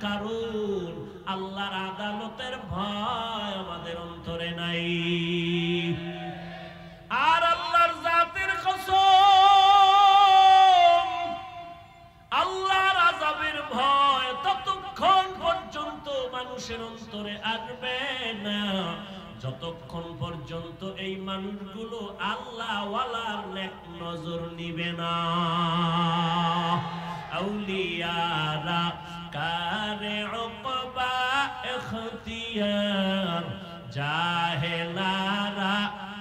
কারণ আল্লাহর আদালতের ভয় আমাদের অন্তরে নাই। আর আল্লাহর জাতের কসম, আল্লাহর আযাবের ভয় ততক্ষণ পর্যন্ত মানুষের অন্তরে আসবে না যতক্ষণ পর্যন্ত এই মানুষগুলো আল্লাহ ওয়ালার নেক নজর নিবে না। আউলিয়ারা কারে উকবা ইখতিয়ার, জাহেলারা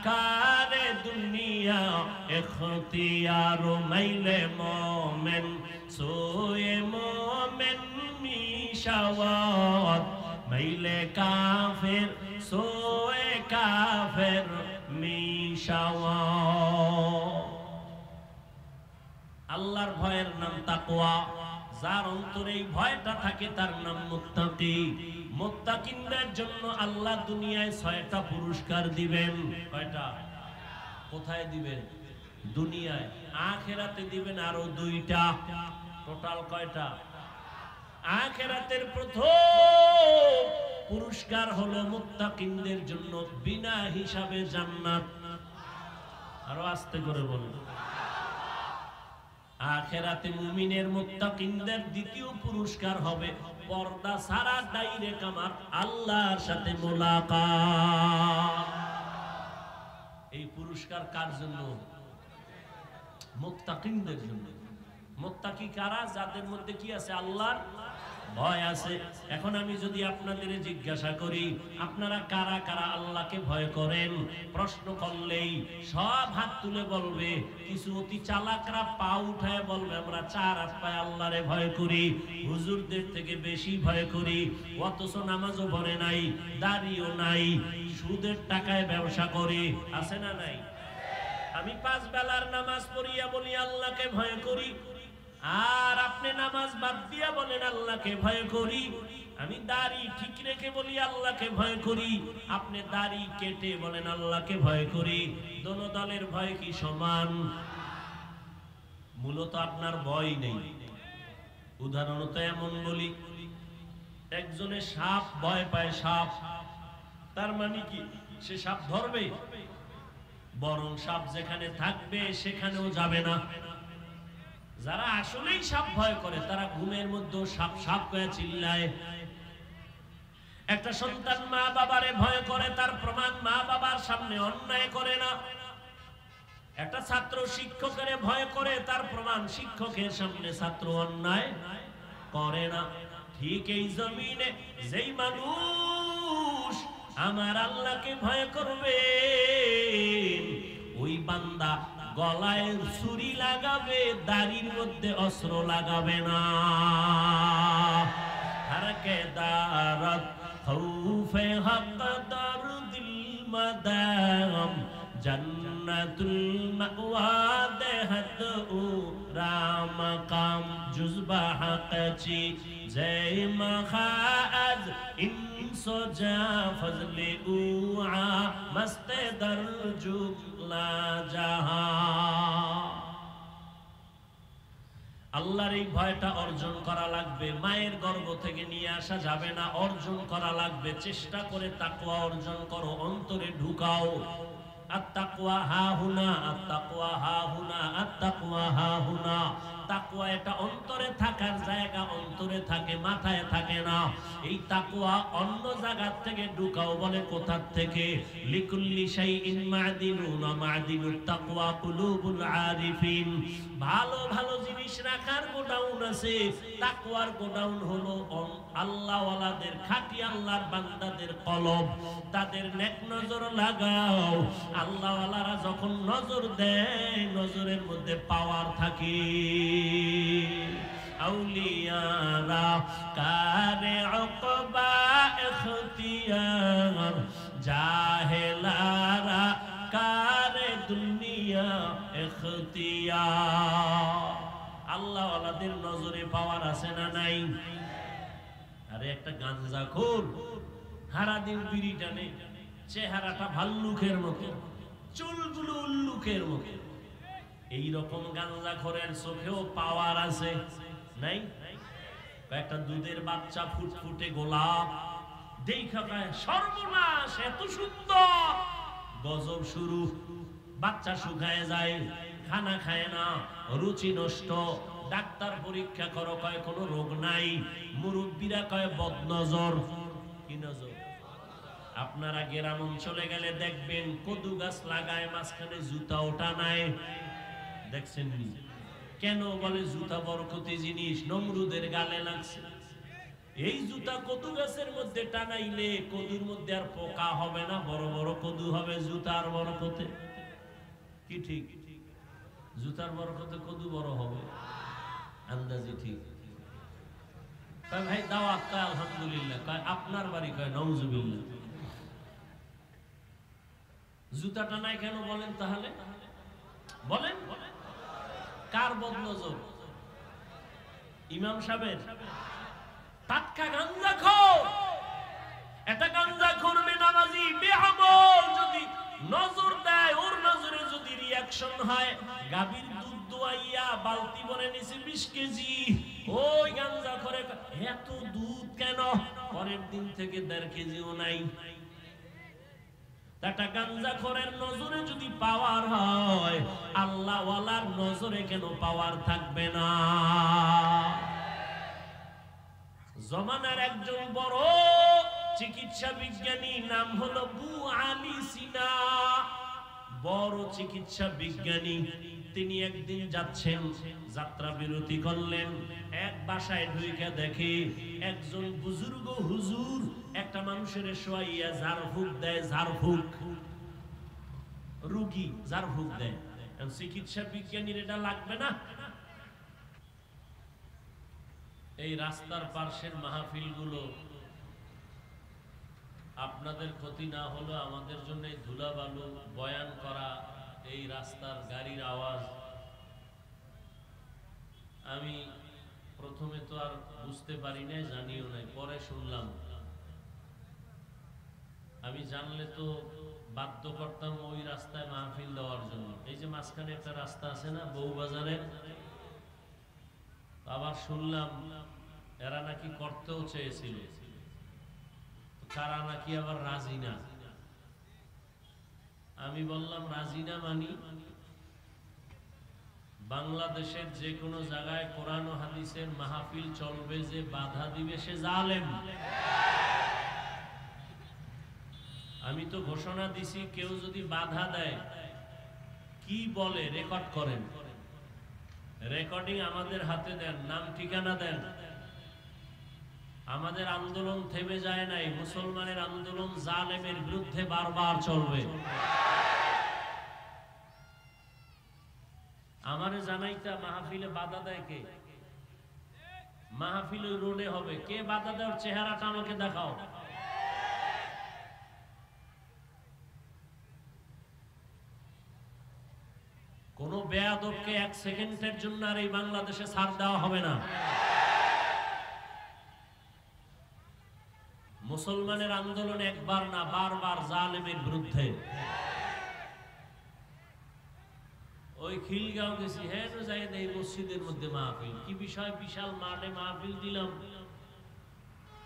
কারে দুনিয়া ইখতিয়ার। মাইলে মোমেন সোয়ে মোমেন মিশাওয়াত, মাইলে কাফের সোয়ে কাফের মিশাওয়াত। আল্লাহর ভয়ের নাম তাকওয়া। যার অন্তরে এই ভয়টা থাকে তার নাম মুত্তাকি। মুত্তাকিনদের জন্য আল্লাহ দুনিয়ায় 6টা পুরস্কার দিবেন। কয়টা? কোথায় দিবেন? দুনিয়ায়। আখিরাতে দিবেন আরো 2টা। টোটাল কয়টা? আখিরাতের প্রথম পুরস্কার হলো মুত্তাকিনদের জন্য বিনা হিসাবে জান্নাত। আরো আস্তে করে বলুন। আখিরাতে মুমিনের মুত্তাকিনদের দ্বিতীয় পুরস্কার হবে পর্দা ছাড়া ডাইরেক্ট আমার আল্লাহর সাথে মোলাকাত। এই পুরস্কার কার জন্য? মুত্তাকিনদের জন্য। মুত্তাকি কারা? যাদের মধ্যে কি আছে? আল্লাহর ভয় আছে। এখন আমি যদি আপনাদের জিজ্ঞাসা করি আপনারা কারা কারা আল্লাহকে ভয় করেন, প্রশ্ন করলেই সব হাত তুলে বলবে। কিছু অতি চালাকরা পা উঠায় বলবে আমরা 4 হাত পায়ে আল্লাহরে ভয় করি, হুজুরদের থেকে বেশি ভয় করি, অথচ নামাজও পড়ে নাই, দাড়িও নাই, সুদের টাকায় ব্যবসা করি। আছে না নাই? আমি 5 বেলার নামাজ পড়িয়া বলি আল্লাহকে ভয় করি, আর আপনি নামাজ বাদ দিয়া বলেন আল্লাহকে ভয় করি। আমি দাড়ি ঠিক রেখে বলি আল্লাহকে ভয় করি, আপনি দাড়ি কেটে বলেন আল্লাহকে ভয় করি। দোনো দলের ভয় কি সমান? মূলত আপনার ভয় নেই। উদাহরণত এমন বলি, একজনের সাপ ভয় পায়, সাপ, তার মানে কি সে সাপ ধরবে? বরং সাপ যেখানে থাকবে সেখানেও যাবে না। যারা আসলেই সাপ ভয় করে তারা ঘুমের মধ্যেও সাপ সাপ করে চিল্লায়। একটা সন্তান মা বাবারে ভয় করে, তার প্রমাণ মা বাবার সামনে অন্যায় করে না। একটা ছাত্র শিক্ষকের ভয় করে, তার প্রমাণ শিক্ষকের সামনে ছাত্র অন্যায় করে না। ঠিক এই জমিনে যেই মানুষ আমার আল্লাহকে ভয় করবে ওই বান্দা গলায় ছুরি লাগাবে, দাড়ির মধ্যে অস্ত্র লাগাবে না। হারকে দারত খৌফে হক দরদিল মাদাম, জান্নাতুল মাওয়া দেহত ও রামকাম। জুজবা হকচি জয় মখাজ ইনসোজা ফজলে উআ মস্তে দরজুক লা জাহা। আল্লাহর এই ভয়টা অর্জন করা লাগবে। মায়ের গর্ভ থেকে নিয়ে আসা যাবে না, অর্জন করা লাগবে। চেষ্টা করে তাকওয়া অর্জন করো, অন্তরে ঢুকাও। আত-তাকওয়া হাহুনা, আত-তাকওয়া হাহুনা, আত-তাকওয়া হাহুনা। তাকওয়া এটা অন্তরে থাকার জায়গা, অন্তরে থাকে, মাথায় থাকে না। এই তাকওয়া অন্য জায়গা থেকে ঢুকাও। বলে কোথা থেকে? লিকুল্লি শাইইন মা'দিনুন ওয়া মা'দিনুত তাকওয়া কুলুবুল আরিফিন। ভালো ভালো জিনিস রাখার গোডাউন আছে, তাকওয়ার গোডাউন হলো আল্লাহওয়ালাদের, খাঁটি আল্লাহর বান্দাদের কলব। তাদের নেক নজর লাগাও। আল্লাহওয়ালারা যখন নজর দেয় নজরের মধ্যে পাওয়ার থাকে। আউলিয়ারা কারে উকবা ইখতিয়ার, জাহেলারা কারে দুনিয়া ইখতিয়ার। আল্লাহওয়ালাদের নজরে পাওয়ার আছে না নাই? আরে একটা গাঞ্জাখোর সারাদিন বিড়ি টানে, চেহারাটা ভাল্লুকের মতো, চুলগুলো উল্লুকের মতো। এইরকম গাঞ্জাখোরের চোখেও পাওয়ার আছে নাই? একটা দুধের বাচ্চা ফুটফুটে গোলাপ দেখা কয় সর্বনাশ, এত সুন্দর, গজব শুরু। বাচ্চা শুকায় যায়, খানা খায় না, রুচি নষ্ট। ডাক্তার পরীক্ষা করো, কয় কোনো রোগ নাই। মুরব্বীরা কয় বদনজর। কি নজর? আপনারা গ্রাম অঞ্চলে গেলে দেখবেন কদু গাছ লাগায়, মাঝখানে জুতা ওটা নাই, দেখছেন নি? কেন বলে জুতা বরকতি জিনিস, নমরুদের গালে লাগছে। এই জুতা কদু গাছের মধ্যে টানাইলে কদুর মধ্যে আর পোকা হবে না, বড় বড় কদু হবে জুতার বরকতে। কি ঠিক? জুতার বরকতে কদু বড় হবে, আন্দাজি ঠিক। কয় ভাই দাওয়াত, কয় আলহামদুলিল্লাহ। কয় আপনার বাড়ি? কয় নাউজুবিল্লাহ। জুতাটা নাই কেন বলেন তাহলে? বলেন কার বদনজর? ইমাম সাহেবের? টাটকা গাঞ্জাখোর, এটা গাঞ্জাখোর বেনামাজি বেআমল যদি নজর দেয়, ওর নজরে যদি রিঅ্যাকশন হয়, গাভীর দুধ দোয়াইয়া বালতি ভরে নিছে 20 কেজি, ওই গাঞ্জাখোরে এত দুধ কেন? পরের দিন থেকে 1.5 কেজিও নাই। একটা গাঞ্জাখোরের নজরে যদি পাওয়ার হয়, আল্লাহ ওয়ালার নজরে কেন পাওয়ার থাকবে না? জমানার একজন বড় চিকিৎসা বিজ্ঞানী, নাম হলো আবু আলী সিনা, বড় চিকিৎসা বিজ্ঞানী। তিনি একদিন যাচ্ছেন, যাত্রা বিরতি করলেন, এক বাসায় ঢুকে দেখে একজন বুজুর্গ হুজুর একটা মানুষের শোয়াইয়া ঝাড়ফুঁক দেয়। ঝাড়ফুঁক, রোগী ঝাড়ফুঁক দেয়। চিকিৎসা বিজ্ঞানীর এটা লাগবে না? এই রাস্তার পাশের মাহফিলগুলো আপনাদের ক্ষতি না হলো আমাদের জন্য ধুলাবালু বয়ান করা, এই রাস্তার গাড়ির আওয়াজ। আমি প্রথমে তো আর বুঝতে পারি নাই, জানিও নাই, পরে শুনলাম। আমি জানলে তো বাধ্য করতাম ওই রাস্তায় মাহফিল দেওয়ার জন্য। এই যে মাঝখানে একটা রাস্তা আছে না বউবাজারের, আবার শুনলাম এরা নাকি করতেও চেয়েছিল, তারা নাকি আবার রাজি না। আমি বললাম রাজি না মানি, বাংলাদেশের যে কোনো জায়গায় কোরআন ও হাদিসের মাহফিল চলবে, যে বাধা দিবে সে জালেম। আমি তো ঘোষণা দিছি, কেউ যদি বাধা দেয়, কি বলে রেকর্ড করেন, রেকর্ডিং আমাদের হাতে দেন, নাম ঠিকানা দেন। আমাদের আন্দোলন থেমে যায় নাই, মুসলমানের আন্দোলন জালেমের বিরুদ্ধে বারবার চলবে। আমারে জানাইতা মাহফিলে বাধা দেয় কে? মাহফিল ওই রোডে হবে, কে বাধা দেওয়ার চেহারাটা আমাকে দেখাও। কোন বেয়াদবকে 1 সেকেন্ডের জন্য আর এই বাংলাদেশে ছাড় দেওয়া হবে না। মুসলমানের আন্দোলন একবার না, বারবার জালেমের বিরুদ্ধে। ওই খিলগাঁও গেছি, হ্যাঁ যাই এই মসজিদের মধ্যে মাহফিল, কি বিষয়? বিশাল মাঠে মাহফিল দিলাম,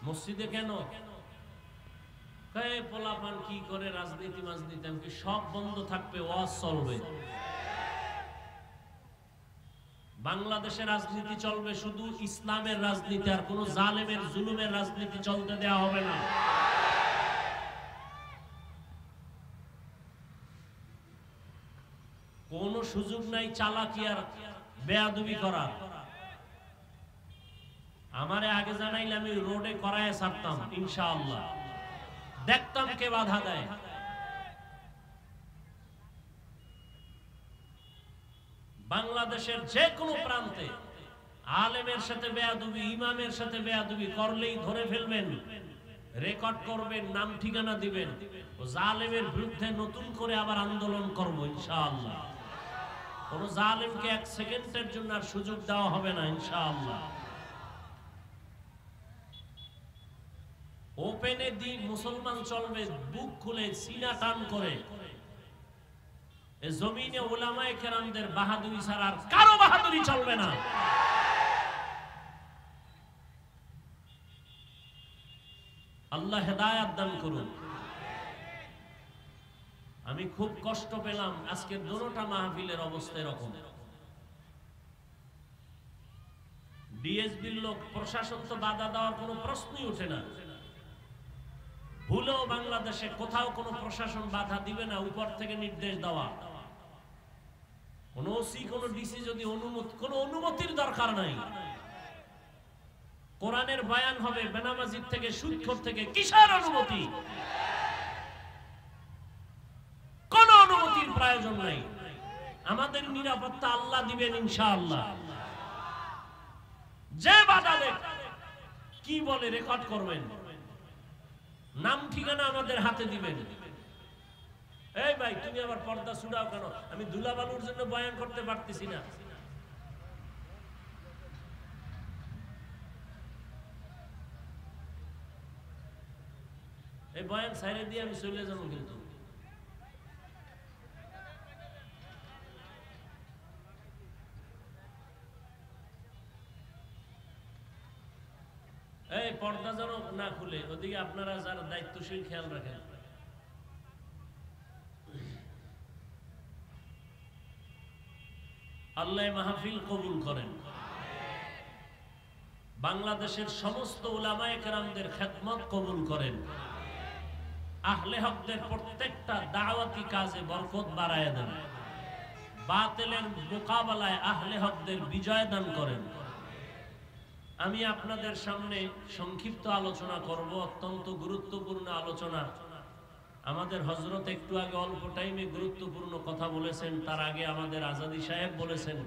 মসজিদে কেন? পোলাপান কি করে রাজনীতি মাজনীতি, আমি সব বন্ধ থাকবে, ওয়াজ চলবে। বাংলাদেশের রাজনীতি চলবে শুধু ইসলামের রাজনীতি, আর কোন জালেমের জুলুমের রাজনীতি চলতে দেওয়া হবে না। কোন সুযোগ নাই চালাকি আর বেয়াদবি করার। আমারে আগে জানাইলে আমি রোডে করায় ছাড়তাম, ইনশাআল্লাহ দেখতাম কে বাধা দেয়। বাংলাদেশের যে কোনো প্রান্তে আলেমের সাথে বেয়াদবি, ইমামের সাথে বেয়াদবি করলেই ধরে ফেলবেন, রেকর্ড করবেন, নাম ঠিকানা দিবেন। জালেমের বিরুদ্ধে নতুন করে আবার আন্দোলন করব ইনশাআল্লাহ। কোন জালেমকে 1 সেকেন্ডের জন্য আর সুযোগ দেওয়া হবে না ইনশাআল্লাহ। ওপেনে দিন মুসলমান চলবে, বুক খুলে সিনা টান করে। জমিনে উলামায়ে কেরামদের বাহাদুরি ছাড়া আর কারো বাহাদুরি চলবে না। আল্লাহ হেদায়েত দান করুন। আমি খুব কষ্ট পেলাম আজকের দুটোটা মাহফিলের অবস্থা এরকম। ডিএসবির লোক, প্রশাসন তো বাধা দেওয়ার কোনো প্রশ্নই ওঠে না। ভুলেও বাংলাদেশে কোথাও কোনো প্রশাসন বাধা দিবে না, উপর থেকে নির্দেশ দেওয়া। কোন ওসি, কোন ডিসি যদি কোনো অনুমতির দরকার নাই। কোরআনের বয়ান হবে বেনামাজির থেকে, সুদখোর থেকে, কিসের অনুমতি? কোন অনুমতির প্রয়োজন নাই। আমাদের নিরাপত্তা আল্লাহ দিবেন ইনশাআল্লাহ। যে বাধা দেখ কি বলে রেকর্ড করবেন, নাম ঠিকানা আমাদের হাতে দিবেন। এই ভাই তুমি আবার পর্দা ছুড়াও কেন? আমি দুলাবালুর জন্য বয়ান করতে পারতেছি না। এই বয়ান সাইরে দিয়ে আমি চলে যাবো। কিন্তু এই পর্দা যেন না খুলে, ওদিকে আপনারা যারা দায়িত্বশীল খেয়াল রাখেন। আল্লাহ মাহফিল কবুল করেন। বাংলাদেশের সমস্ত উলামায়ে কেরামদের খেদমত কবুল করেন। আহলে হকদের প্রত্যেকটা দাওয়াতি কাজে বরকত বাড়ায় দেন। বাতিলের মোকাবেলায় আহলে হকদের বিজয় দান করেন। আমি আপনাদের সামনে সংক্ষিপ্ত আলোচনা করব, অত্যন্ত গুরুত্বপূর্ণ আলোচনা। আমাদের হযরত একটু আগে অল্প টাইমে গুরুত্বপূর্ণ কথা বলেছেন। তার আগে আমাদের আজাদি সাহেব বলেছেন,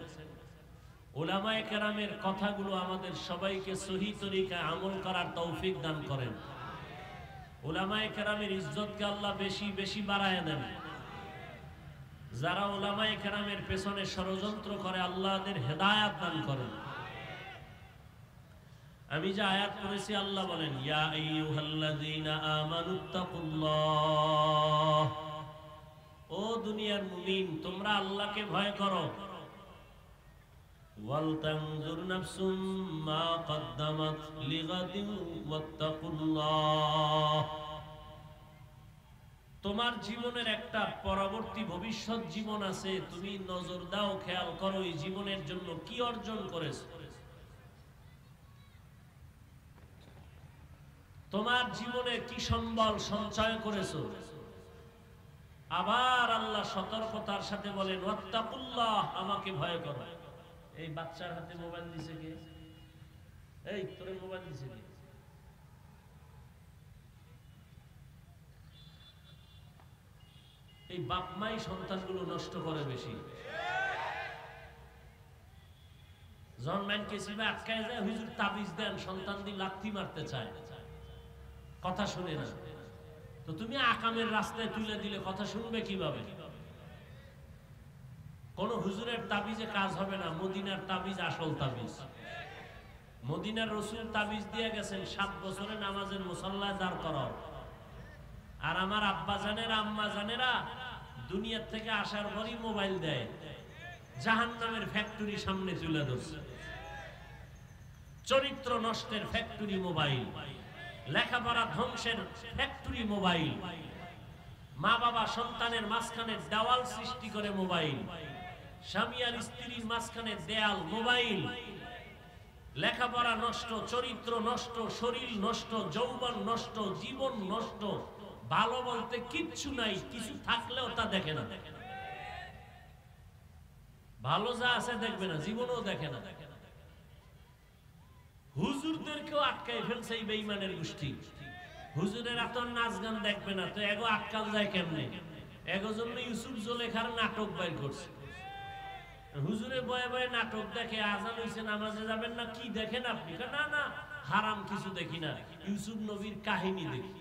উলামায়ে কেরামের কথাগুলো আমাদের সবাইকে সহি তরিকায় আমল করার তৌফিক দান করেন। উলামায়ে কেরামের ইজ্জতকে আল্লাহ বেশি বেশি বাড়ায় দেন। যারা উলামায়ে কেরামের পেছনে ষড়যন্ত্র করে আল্লাহদের হেদায়েত দান করেন। আমি যে আয়াত পড়েছি, আল্লাহ বলেন, ইয়া আইয়ুহাল্লাযীনা আমানুত্তাকুল্লাহ, ও দুনিয়ার মুমিন তোমরা আল্লাহকে ভয় করো। ওয়াল তানজুর নাফসুম মা কদ্দামাত লিগাদিন ওয়াত্তাকুল্লাহ, তোমার জীবনের একটা পরবর্তী ভবিষ্যৎ জীবন আছে, তুমি নজর দাও, খেয়াল করো এই জীবনের জন্য কি অর্জন করেছো। তোমার জীবনে কি সম্বল সঞ্চয় করেছো। আবার আল্লাহ সতর্কতার সাথে বলেন, ওয়াত্তাকুল্লাহ, আমাকে ভয় করো। এই বাচ্চার হাতে মোবাইল দিছে কে? এই তোরে মোবাইল দিছে কে? এই বাপ মাই সন্তানগুলো নষ্ট করে বেশি। জন্মাইন কেসিবে আটকায় যায়, হুজুর তাবিজ দেন, সন্তান দিয়ে লাথি মারতে চায়, কথা শুনে না। তো তুমি আকামের রাস্তায় তুলে দিলে কথা শুনবে কিভাবে? কোন হুজুরের তাবিজে কাজ হবে না। মদিনার তাবিজ আসল তাবিজ। মদিনার রাসূল তাবিজ দিয়ে গেছেন 7 বছরে নামাজের মুসাল্লায় দাঁড় করাও। আর আমার আব্বা জানেরা, আম্মা জানেরা দুনিয়ার থেকে আসার পরই মোবাইল দেয়, জাহান্নামের ফ্যাক্টরি সামনে তুলে ধরছে। চরিত্র নষ্টের ফ্যাক্টরি মোবাইল, লেখাপড়া ধ্বংসের ফ্যাক্টরি মোবাইল, মা বাবা সন্তানের মাঝখানে দেওয়াল সৃষ্টি করে মোবাইল, স্বামী আর স্ত্রীর মাঝখানে দেয়াল মোবাইল। লেখাপড়া নষ্ট, চরিত্র নষ্ট, শরীর নষ্ট, যৌবন নষ্ট, জীবন নষ্ট। ভালো বলতে কিচ্ছু নাই, কিছু থাকলেও তা দেখে না। ভালো যা আছে দেখবে না, জীবনও দেখে না। হুজুরদেরকেও আটকাই ফেলছে এই বেঈমানের গোষ্ঠী। হুজুরের এত নাচ গান দেখবে না, তো এগো আটকাল যায় কেমনে? এগো জন্য ইউসুফ জুলেখার নাটক বাইর করছে। হুজুরে বয়ে বয়ে নাটক দেখে, আজান হইছে নামাজে যাবেন না, কি দেখেন আপনি? না না, হারাম কিছু দেখি না, ইউসুফ নবীর কাহিনী দেখি।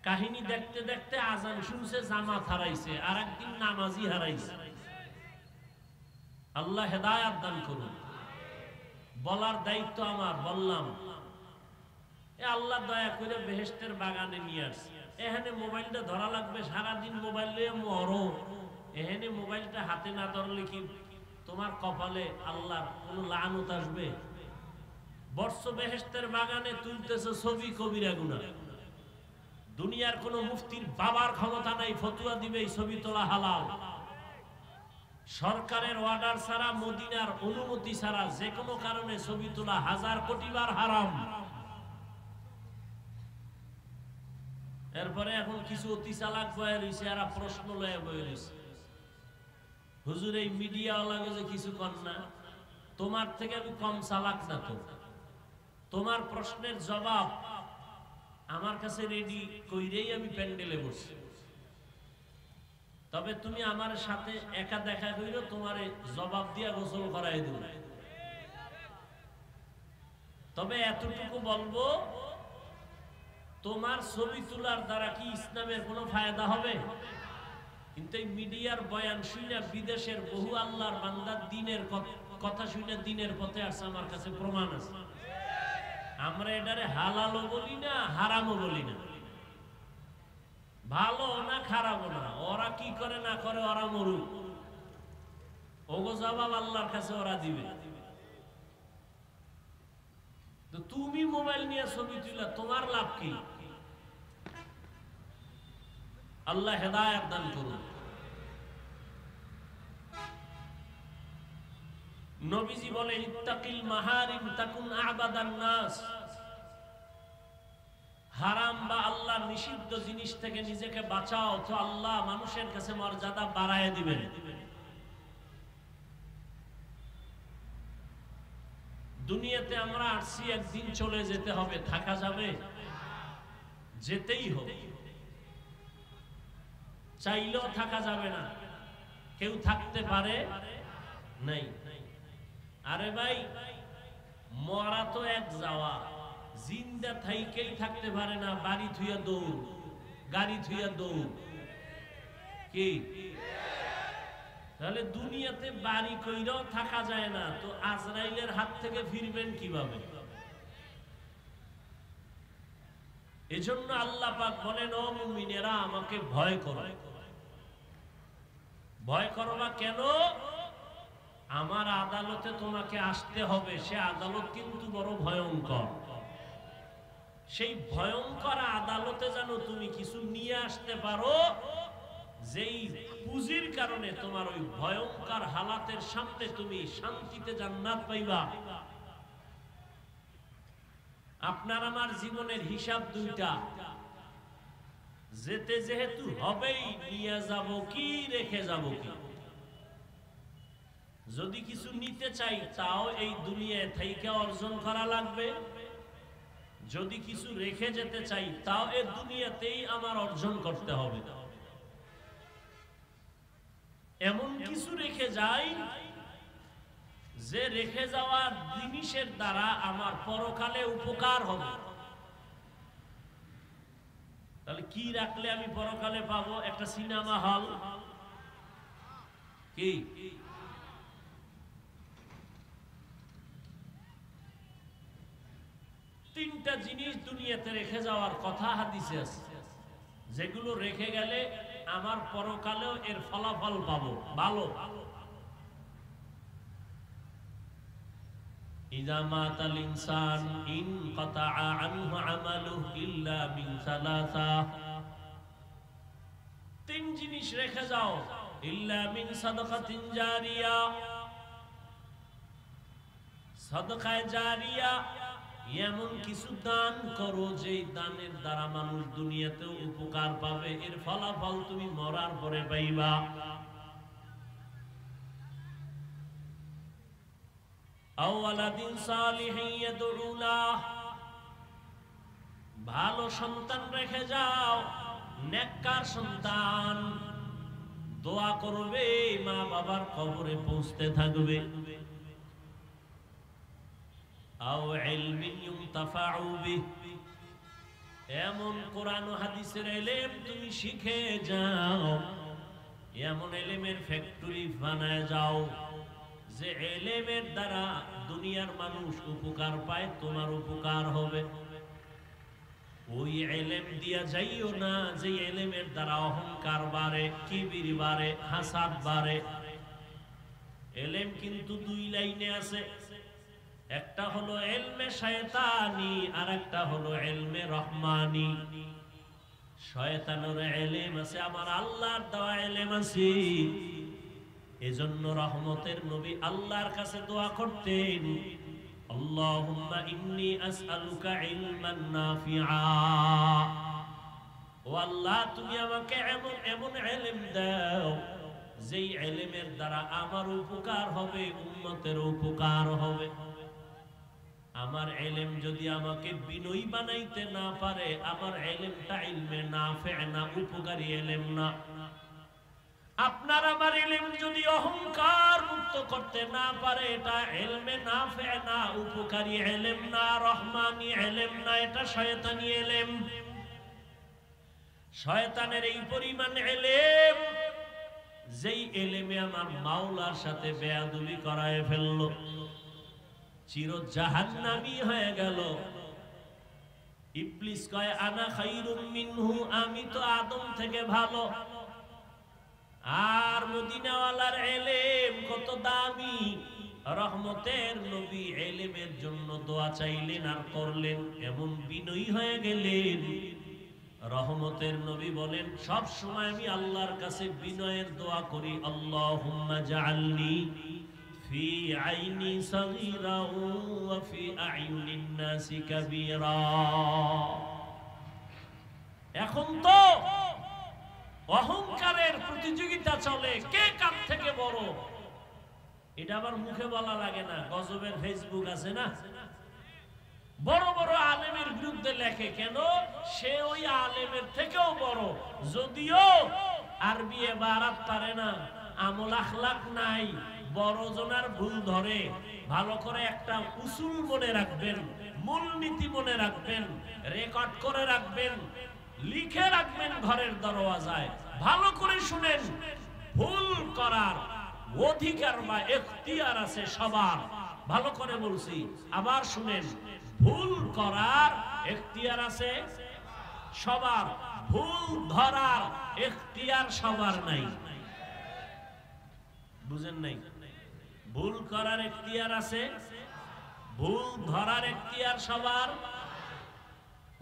কাহিনী দেখতে দেখতে আজান শুনছে, জামাত হারাইছে, আর একদিন নামাজি হারাইছে। আল্লাহ হেদায়েত দান করুন। বলার দায়িত্ব আমার, বললাম। আল্লাহ দয়া করে বেহেশতের বাগানে নিয়ে আসছে। এখানে মোবাইলটা ধরা লাগবে, সারাদিন মোবাইল নিয়ে মরো। এখানে মোবাইলটা হাতে না ধরলে কি তোমার কপালে আল্লাহর কোনো লানত আসবে? বর্ষ বেহেশতের বাগানে তুলতেছে ছবি কবিরা গুনাহ। দুনিয়ার কোন মুফতির বাবার ক্ষমতা নাই ফতোয়া দিবে এই ছবি তোলা হালাল। সরকারের অর্ডার ছাড়া, মদিনার অনুমতি ছাড়া যে কোনো কারণে ছবি তোলা 1000 কোটি বার হারাম। এরপরে এখন কিছু অতি চালাক বয়ে রয়েছে, আর প্রশ্ন লয়ে বয়ে রয়েছে, হুজুর এই মিডিয়া লাগে যে কিছু কর না, তোমার থেকে আমি কম চালাক না তো, তোমার প্রশ্নের জবাব আমার কাছে রেডি কইরেই আমি প্যান্ডেলে বসছি, তবে তুমি আমার সাথে একা দেখা কইরো, তোমারে জবাব দিয়া গোসল করাই দেব। তবে এতটুকু বলবো, তোমার ছবি তোলার দ্বারা কি ইসলামের কোনো ফায়দা হবে? কিন্তু এই মিডিয়ার বয়ান শুনে বিদেশের বহু আল্লাহর বান্দার দিনের কথা শুনে দিনের পথে আসছে, আমার কাছে প্রমাণ আছে। আমরা এটারে হালালও বলি না, হারামও বলি না, ভালো না খারাপও না, ওরা কি করে না করে ওরা মরুক, ওগো জবাব আল্লাহর কাছে ওরা দিবে। তো তুমি মোবাইল নিয়ে ছবি তুলা তোমার লাভ কি? আল্লাহ হেদায়েত দান করুন। নবীজি বলে, ইত্তাকিল মাহারিম তাকুন আবাদান নাস। হারাম বা আল্লাহর নিষিদ্ধ জিনিস থেকে নিজেকে বাঁচাও, তো আল্লাহ মানুষের কাছে মর্যাদা বাড়ায় দিবেন। দুনিয়াতে আমরা আসছি, একদিন চলে যেতে হবে, থাকা যাবে? যেতেই হবে, চাইলেও থাকা যাবে না, কেউ থাকতে পারে নাই। আরে ভাই, মরা তো এক যাওয়া, জিন্দা থাইকেই থাকতে পারে না, বাড়ি থুইয়া দৌড়, গাড়ি থুইয়া দৌড়। কি তাহলে দুনিয়াতে বাড়ি কইরাও থাকা যায় না, তো আজরাইলের হাত থেকে ফিরবেন কিভাবে? এজন্য আল্লাহ পাক বলেন, ও মুমিনেরা আমাকে ভয় করো। ভয় করো না কেন? আমার আদালতে তোমাকে আসতে হবে, সে আদালত কিন্তু বড় ভয়ঙ্কর। সেই ভয়ঙ্কর আদালতে যেন তুমি কিছু নিয়ে আসতে পারো, যেই পুঁজির কারণে তোমার ওই ভয়ঙ্কর হালাতের সামনে তুমি শান্তিতে জান্নাত পাইবা। আপনার আমার জীবনের হিসাব দুইটা, যেতে যেহেতু হবেই, নিয়ে যাব কি রেখে যাব কি। যদি কিছু নিতে চাই তাও এই দুনিয়ায় থেকে অর্জন করা লাগবে, যদি কিছু রেখে যেতে চাই তাও এই দুনিয়াতেই আমার অর্জন করতে হবে। এমন কিছু রেখে যাই যে রেখে যাওয়া জিনিসের দ্বারা আমার পরকালে উপকার হবে। তাহলে কি রাখলে আমি পরকালে পাবো? একটা সিনেমা হল, কি তিনটা জিনিস দুনিয়াতে রেখে যাওয়ার কথা হাদিসে আছে, যেগুলো রেখে গেলে আমার পরকালেও এর ফলাফল পাবো ভালো। ইযা মাতাল ইনসান ইনকাতাআ আনহু আমালুহু ইল্লা মিন সালাসা। তিন জিনিস রেখে যাও, ইল্লা মিন সাদাকাতিন জারিয়া, সাদাকায়ে জারিয়া, এমন কিছু দান করো যেই দানের দ্বারা মানুষ দুনিয়াতেও উপকার পাবে, এর ফলাফল তুমি মরার পরে পাইবা। আও ওয়ালাদিন সালিহিন ইয়াদউ লাহ, ভালো সন্তান রেখে যাও, নেককার সন্তান, দোয়া করবে, মা বাবার কবরে পৌঁছতে থাকবে। আও ইলমিন ইউনতাফাউ বিহি, এমন কোরআন ও হাদিসের ইলম তুমি শিখে যাও, এমন ইলমের ফ্যাক্টরি বানায় যাও যে ইলমের দ্বারা দুনিয়ার মানুষ উপকার পায়, তোমার উপকার হবে। ওই ইলম দিয়া যাইও না যে ইলমের দ্বারা অহংকার বাড়ে, কিবির বাড়ে, হাসাদ বাড়ে। ইলম কিন্তু দুই লাইনে আছে, একটা হলো ইলমে শয়তানি আর একটা হলো ইলমে রহমানি। শয়তানের ইলম আছে, আমার আল্লাহর দেওয়া ইলম আছে। এজন্য রহমতের নবী আল্লাহর কাছে দোয়া করতেন, আল্লাহুম্মা ইন্নী আসআলুকা ইলমান নাফিআ। ও আল্লাহ, তুমি আমাকে এমন এমন ইলম দাও যেই ইলমের দ্বারা আমার উপকার হবে, উম্মতের উপকার হবে। আমার ইলম যদি আমাকে বিনয়ী বানাইতে না পারে, আমার ইলমটা ইলমে নাফি না, উপকারী ইলম না। আপনার আমার ইলম যদি অহংকার মুক্ত করতে না পারে, এটা ইলমে নাফি না, উপকারী ইলম না, রহমানি ইলম না, এটা শয়তানি ইলম। শয়তানের এই পরিমাণ ইলম, যেই ইলমে আমার মাওলার সাথে বেয়াদবি করায় ফেলল, চির জাহান্নামী হয়ে গেল। ইবলিস কয় আনা খায়রুম মিনহু, আমি তো আদম থেকে ভালো। আর মদিনাওয়ালার ইলম কত দামি। রহমতের নবী ইলমের জন্য দোয়া চাইলেন আর করলেন, এমন বিনয়ী হয়ে গেলেন। রহমতের নবী বলেন, সব সময় আমি আল্লাহর কাছে বিনয়ের দোয়া করি, আল্লাহুম্মা জাআলনি ফি আইনি সাগীরা ওয়া ফি আ'ইউনিন নাসি কাবীরা। এখন তো অহংকারের প্রতিযোগিতা চলে, কে কার থেকে বড়। এটা আবার মুখে বলা লাগে না, গজবের ফেসবুক আছে না, বড় বড় আলেমের বিরুদ্ধে লেখে, কেন সে ওই আলেমের থেকেও বড়, যদিও আরবি ইবারাত পারে না, আমল আখলাক নাই, বড় জনার ভুল ধরে। ভালো করে একটা উসুল মনে রাখবেন, মূলনীতি মনে রাখবেন, রেকর্ড করে রাখবেন, লিখে রাখবেন ঘরের দরওয়াজায়। ভালো করে শুনেন, ভুল করার অধিকার বা এখতিয়ার আছে সবার। ভালো করে বলছি, আবার শুনেন, ভুল করার এখতিয়ার আছে সবার, ভুল ধরার এখতিয়ার সবার নাই। বুঝেন নাই? ভুল করার এখতিয়ার আছে, ভুল ধরার এখতিয়ার সবার।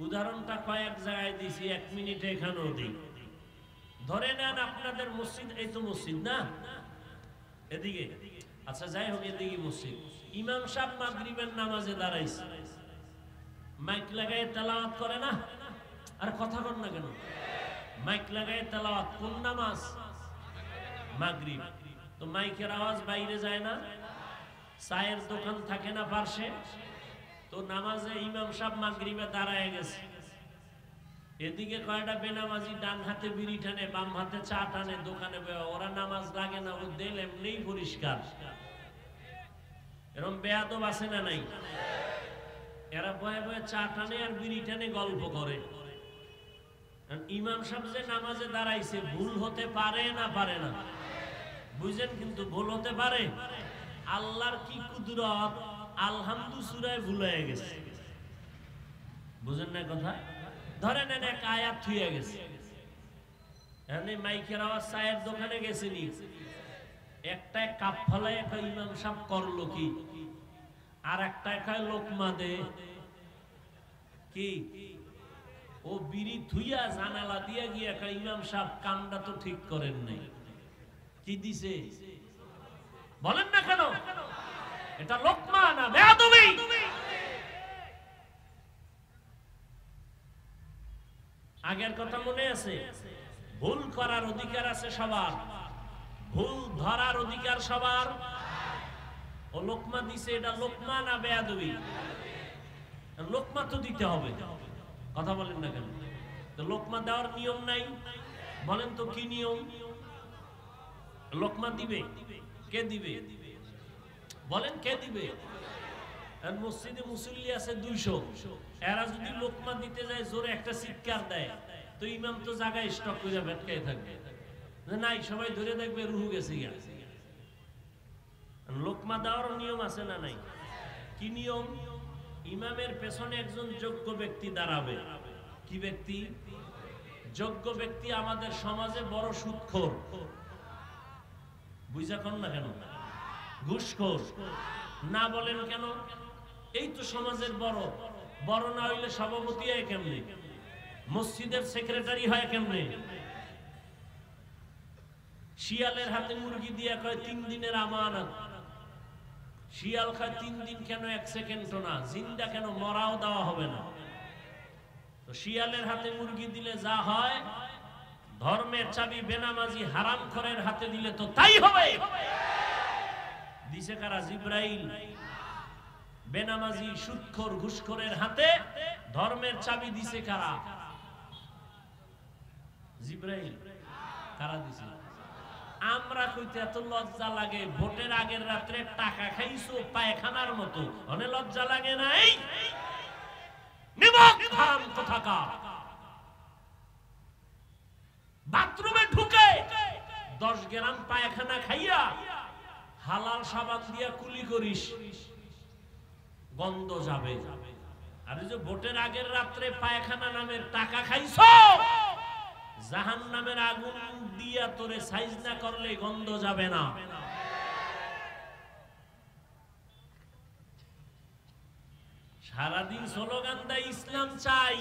উদাহরণটা কয়েক জায়গায় দিছি, 1 মিনিটে এখানেও দিই। ধরে নেন আপনাদের মসজিদ, এই তো মসজিদ না, এদিকে, আচ্ছা যাই হোক, এদিকে মসজিদ। ইমাম সাহেব মাগরিবের নামাজে দাঁড়াইছে, মাইক লাগায় তেলাওয়াত করে না? আর কথা বল না কেন? মাইক লাগায় তেলাওয়াত কোন নামাজ? মাগরিব। তো মাইকের আওয়াজ বাইরে যায় না? চায়ের দোকান থাকে না পাশে? তো নামাজে ইমাম সাহেব মাগরিবে দাঁড়ায় গেছে, এদিকে কয়টা বেনামাজি ডান হাতে বিড়ি টানে, বাম হাতে চা টানে, দোকানে ওরা নামাজ লাগে না, ও দিল এমনিই পরিষ্কার। এরকম বেয়াদব আছে না নাই? এরা বয়ে বয়ে চা টানে আর বিড়ি টানে, গল্প করে। ইমাম সাহেব যে নামাজে দাঁড়াইছে, ভুল হতে পারে না পারে না? বুঝেন, কিন্তু ভুল হতে পারে। আল্লাহর কি কুদরত, আলহামদু সূরায় ভুল হয়ে গেছে। বুঝেন না কথা? ধরে নেন এক আয়াত থুয়ে গেছে, এখানে মাইকের আওয়াজ, চায়ের দোকানে গেছে নি, একটা কাপ ফলায় একটা ইমাম সাহেব করলো কি, আর একটা খায় লোকমা দে কি, ও বিড়ি থুইয়া জানালা দিয়ে গিয়ে একটা ইমাম সাহেব কামটা তো ঠিক করেন নাই, কি দিছে বলেন না কেন? এটা লোকমা না বেয়াদবি? আগের কথা মনে আছে? ভুল করার অধিকার আছে সবার, ভুল ধরার অধিকার সবার। ও লোকমা দিছে, এটা লোকমা না বেয়াদবি? লোকমা তো দিতে হবে, কথা বলেন না কেন? তো লোকমা দেওয়ার নিয়ম নাই, বলেন তো কি নিয়ম? লোকমা দিবে কে? দিবে বলেন কে দিবে? মসজিদে মুসল্লি আছে 200, এরা যদি লোকমা দিতে যায়, জোরে একটা চিৎকার দেয়, তো ইমাম তো জায়গায় স্টক করে ভেটকায় থাকবে, নাই সবাই ধরে দেখবে রুহু গেছে। লোকমা দেওয়ার নিয়ম আছে না নাই? কি নিয়ম? ইমামের পেছনে একজন যোগ্য ব্যক্তি দাঁড়াবে। কি ব্যক্তি? যোগ্য ব্যক্তি। আমাদের সমাজে বড় সুদখোর, বুঝা কন না কেন? ঘুষখোর না বলেন কেন? এই তো সমাজের বড়, বড় না হইলে সভাপতি হয় কেমনে? মসজিদের সেক্রেটারি হয় কেমনে? শিয়ালের হাতে মুরগি দিয়া কয় 3 দিনের আমানত। শিয়াল খায় 3 দিন কেন, 1 সেকেন্ডও না, জিন্দা কেন, মরাও দেওয়া হবে না। তো শিয়ালের হাতে মুরগি দিলে যা হয়, ধর্মের চাবি বেনামাজি হারামখোরের হাতে দিলে তো তাই হবে। দিছে কারা? জিব্রাইল। বেনামাজি সুদখোর ঘুষখোরের হাতে ধর্মের চাবি দিছে কারা? জিব্রাইল। কারা দিছে? আমরা কইতে এত লজ্জা লাগে, ভোটের আগের রাত্রে টাকা খাইছো পায়খানার মতো, অনেক লজ্জা লাগে নাই? নিমক হারাম কোথাকার। বাথরুমে ঢুকে 10 গ্রাম পায়খানা খাইয়া হালাল সাবান দিয়া কুলি করিস, গন্ধ যাবে। আর এই যে ভোটের আগের রাত্রে পায়খানা নামের টাকা খাইছো, জাহান্নামের আগুন দিয়া তোরে সাইজ না করলে গন্ধ যাবে না। সারাদিন স্লোগান দেয় ইসলাম চাই,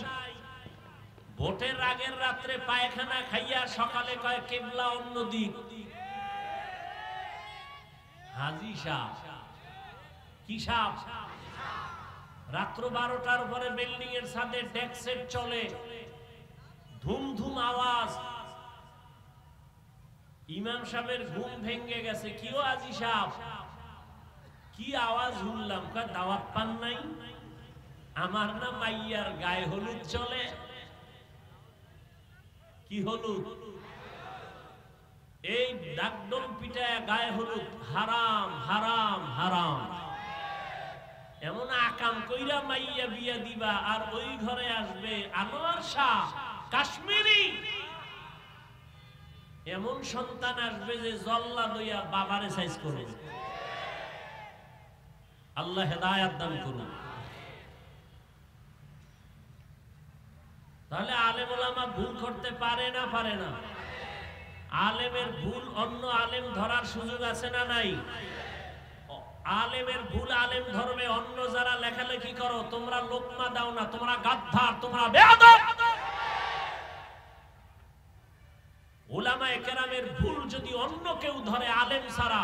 ভোটের আগের রাত্রে পায়খানা খাইয়া সকালে কয় কিবলা অন্য দিক। হাজি সাহেব কি সাহেব? রাত্র 12টার পরে বিল্ডিং এর ছাদে ডেক সেট চলে, ধুম ধুম আওয়াজ। ইমাম সাহেবের ঘুম ভেঙে গেছে। কিও আজি সাহেব, কি আওয়াজ শুনলাম? কয় দাওয়াত পান নাই? আমার না মাইয়ার গায়ে হলুদ চলে। কি হলুদ? এই ডাকডোল পিটায় গায়ে হলুদ হারাম হারাম হারাম। এমন আকাম কইরা মাইয়া বিয়া দিবা, আর ওই ঘরে আসবে আনোয়ার শাহ কাশ্মীরি। এমন সন্তান আসবে যে জল্লা লইয়া বাবারে সাইজ করবে। আল্লাহ হেদায়েত দান করুন। তাহলে আলেম ওলামা ভুল করতে পারে না? পারে না? আলেমের ভুল অন্য আলেম ধরার সুযোগ আছে না নাই? আলেমের ভুল আলেম ধরবে। অন্য যারা লেখালেখি করো, তোমরা লোকমা দাও না, তোমরা গাদ্দার, তোমরা বেয়াদব। উলামায়ে কেরামের ভুল যদি অন্য কেউ ধরে আলেম ছাড়া,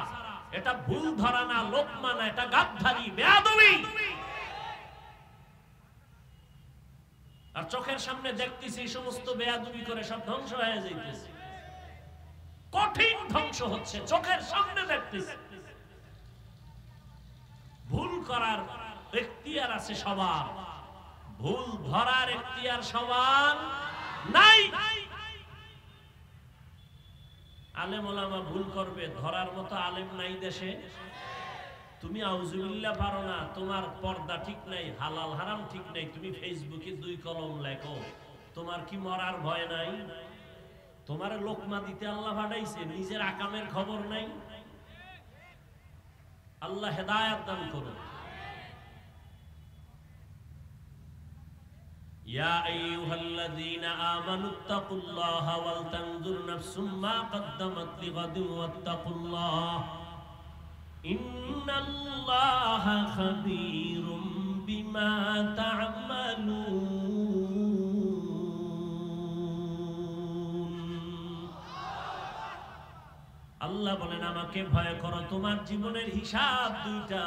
এটা ভুল ধরা না, লোকমা না, এটা গাদ্দারি, বেয়াদবি। আর চোখের সামনে দেখতেছি এই সমস্ত বেয়াদবি করে সব ধ্বংস হয়ে যাইতেছে। কঠিন ধ্বংস হচ্ছে, চোখের সামনে দেখতেছি। ভুল করার এখতিয়ার আছে সবার, ভুল ধরার এখতিয়ার সবার নাই। আলেম ওলামা ভুল করবে, ধরার মতো আলেম নাই দেশে। তুমি আউযুবিল্লাহ পারো না, তোমার পর্দা ঠিক নাই, হালাল হারাম ঠিক নাই, তুমি ফেসবুকে 2 কলম লেখো, তোমার কি মরার ভয় নাই? তোমার লোকমা দিতে আল্লাহ পাঠাইছে, নিজের আকামের খবর নাই। আল্লাহ হেদায়েত দান করুন। ইয়া আইয়ুহাল্লাযীনা আমানুত্তাকুল্লাহা ওয়াল তানজুর নাফসুম মা কদ্দামাত লিগাদিন ওয়াত্তাকুল্লাহ ইন্নাল্লাহা খাবীরুম বিমা তা'মালুন। আল্লাহ বলেন আমাকে ভয় করো, তোমার জীবনের হিসাব 2টা